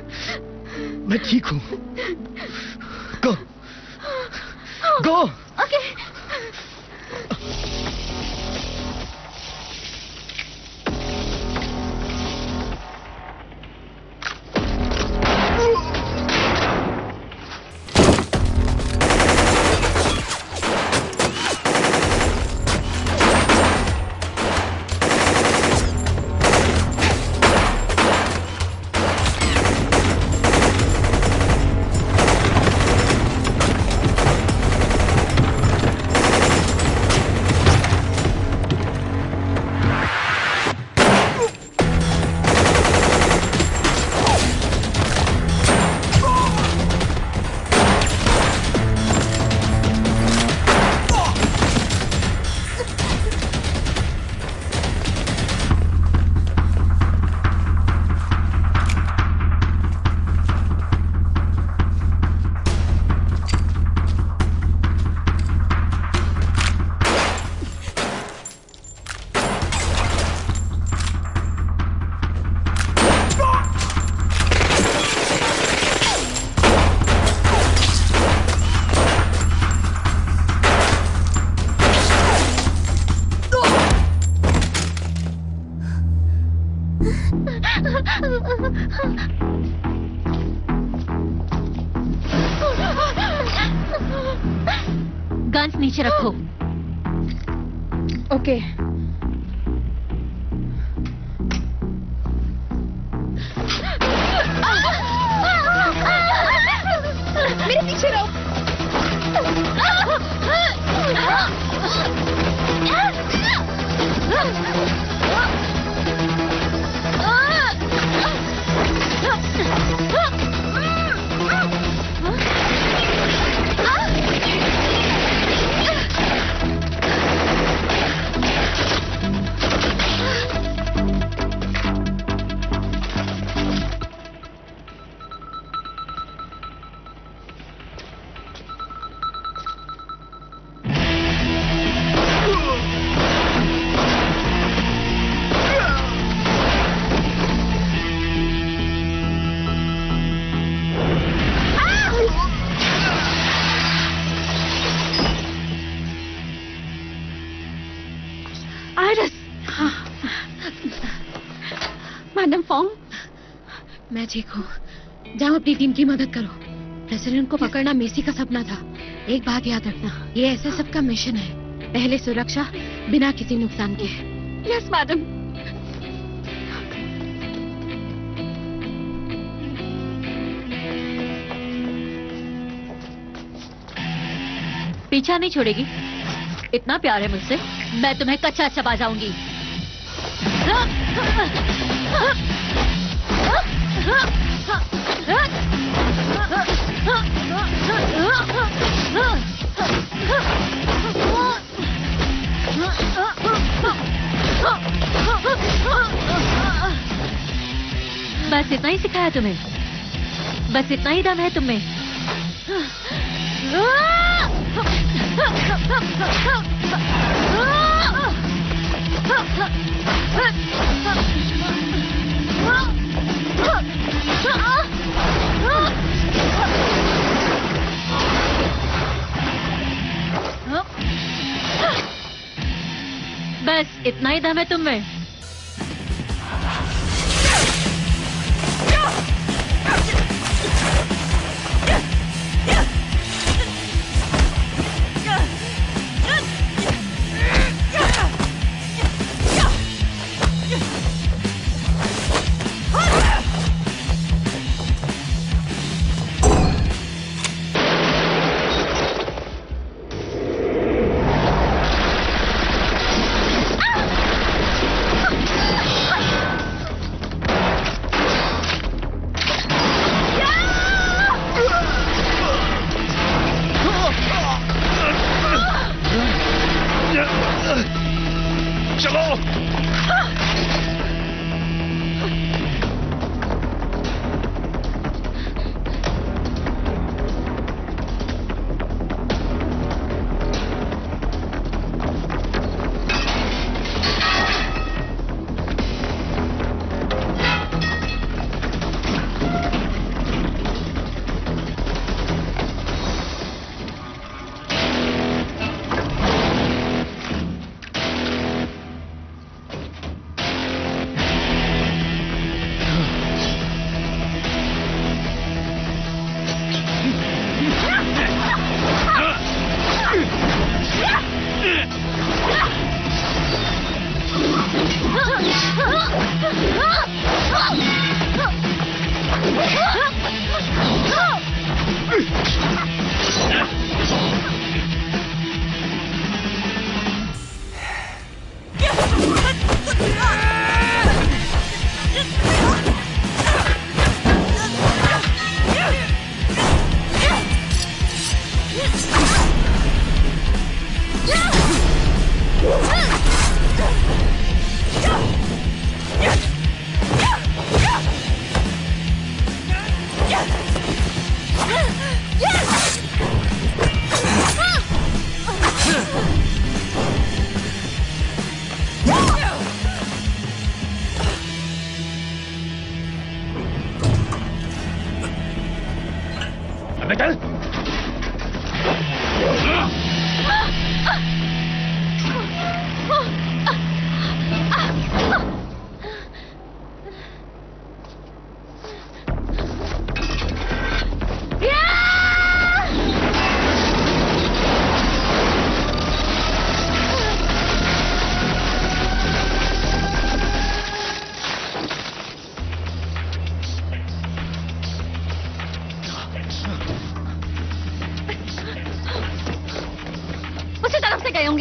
मैं ठीक हूँ। गो गो। ओके। गन्स नीचे रखो। ओके। मेरे पीछे रहो। मैडम फॉन्ग, मैं ठीक हूँ। जाओ अपनी टीम की मदद करो। प्रेसिडेंट को पकड़ना मेसी का सपना था। एक बात याद रखना, ये एसएसएफ का मिशन है। पहले सुरक्षा, बिना किसी नुकसान के। Yes madam. पीछा नहीं छोड़ेगी? इतना प्यार है मुझसे, मैं तुम्हें कच्चा चबा जाऊंगी। बस इतना ही सिखाया तुम्हें? बस इतना ही दम है तुम्हें? बस इतना ही दम है तुम में?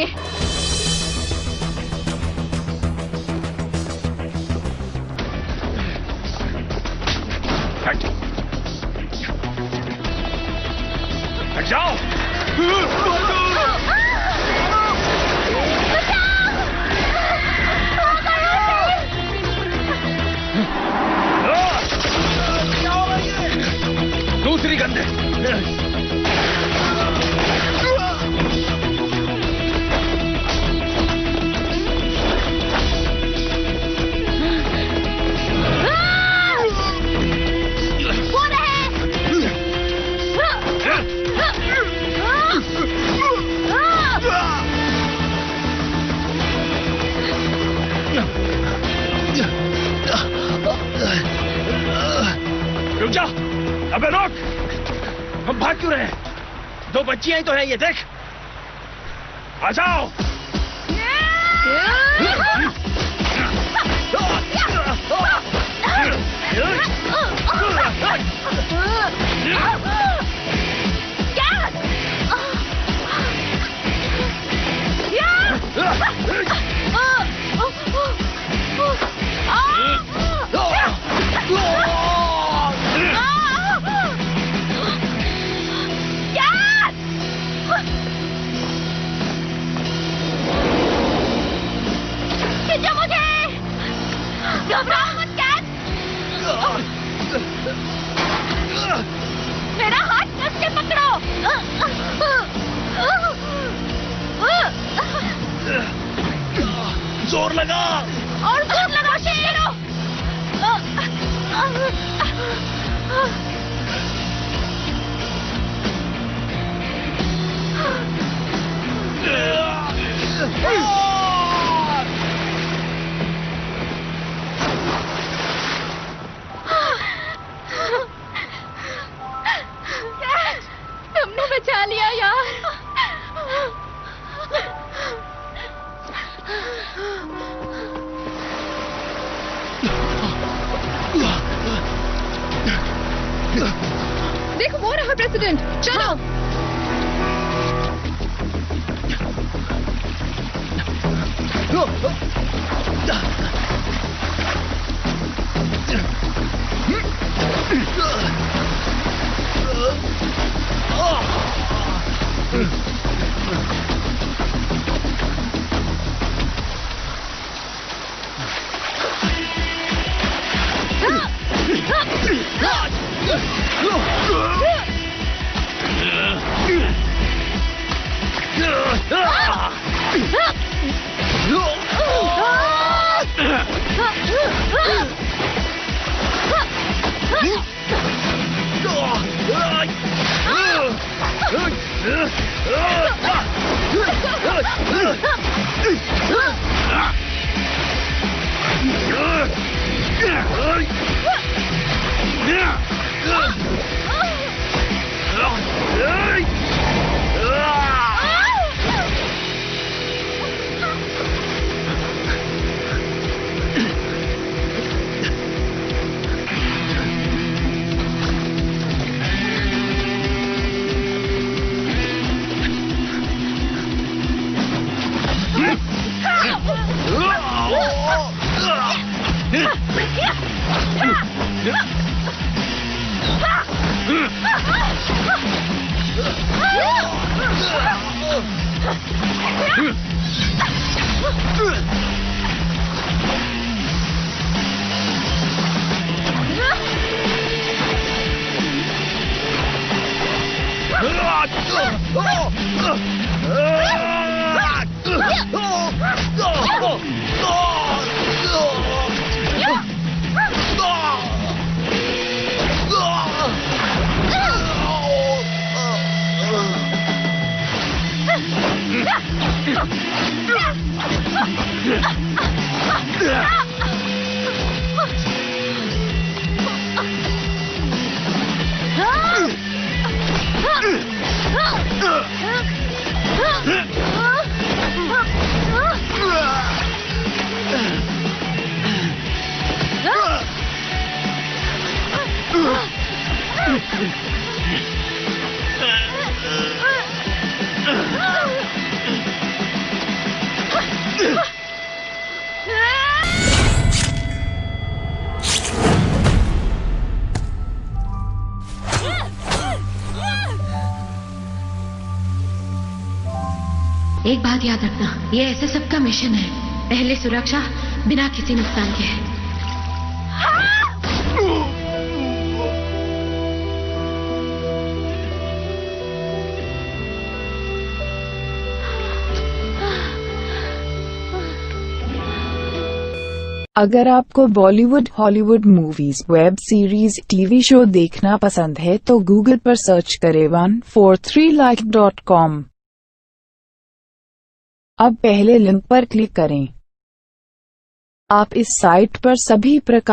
जाओगे। हट जाओ। दूसरी गंदे। रुक जा। अबे रुक। हम भाग क्यों रहे हैं? दो बच्चियां ही तो हैं, ये देख। आ जाओ। घबराओ मत कैट। मेरा हाथ कस के पकड़ो। जोर लगा। और जोर लगाओ शेरो। तुमने बचा लिया यार। देखो वो रहा प्रेसिडेंट, चलो। एक बात याद रखना, ये ऐसे सबका मिशन है। पहले सुरक्षा बिना किसी नुकसान के है। अगर आपको Bollywood, Hollywood movies, web series, TV show देखना पसंद है तो गूगल पर सर्च करें 143like.com। अब पहले लिंक पर क्लिक करें। आप इस साइट पर सभी प्रकार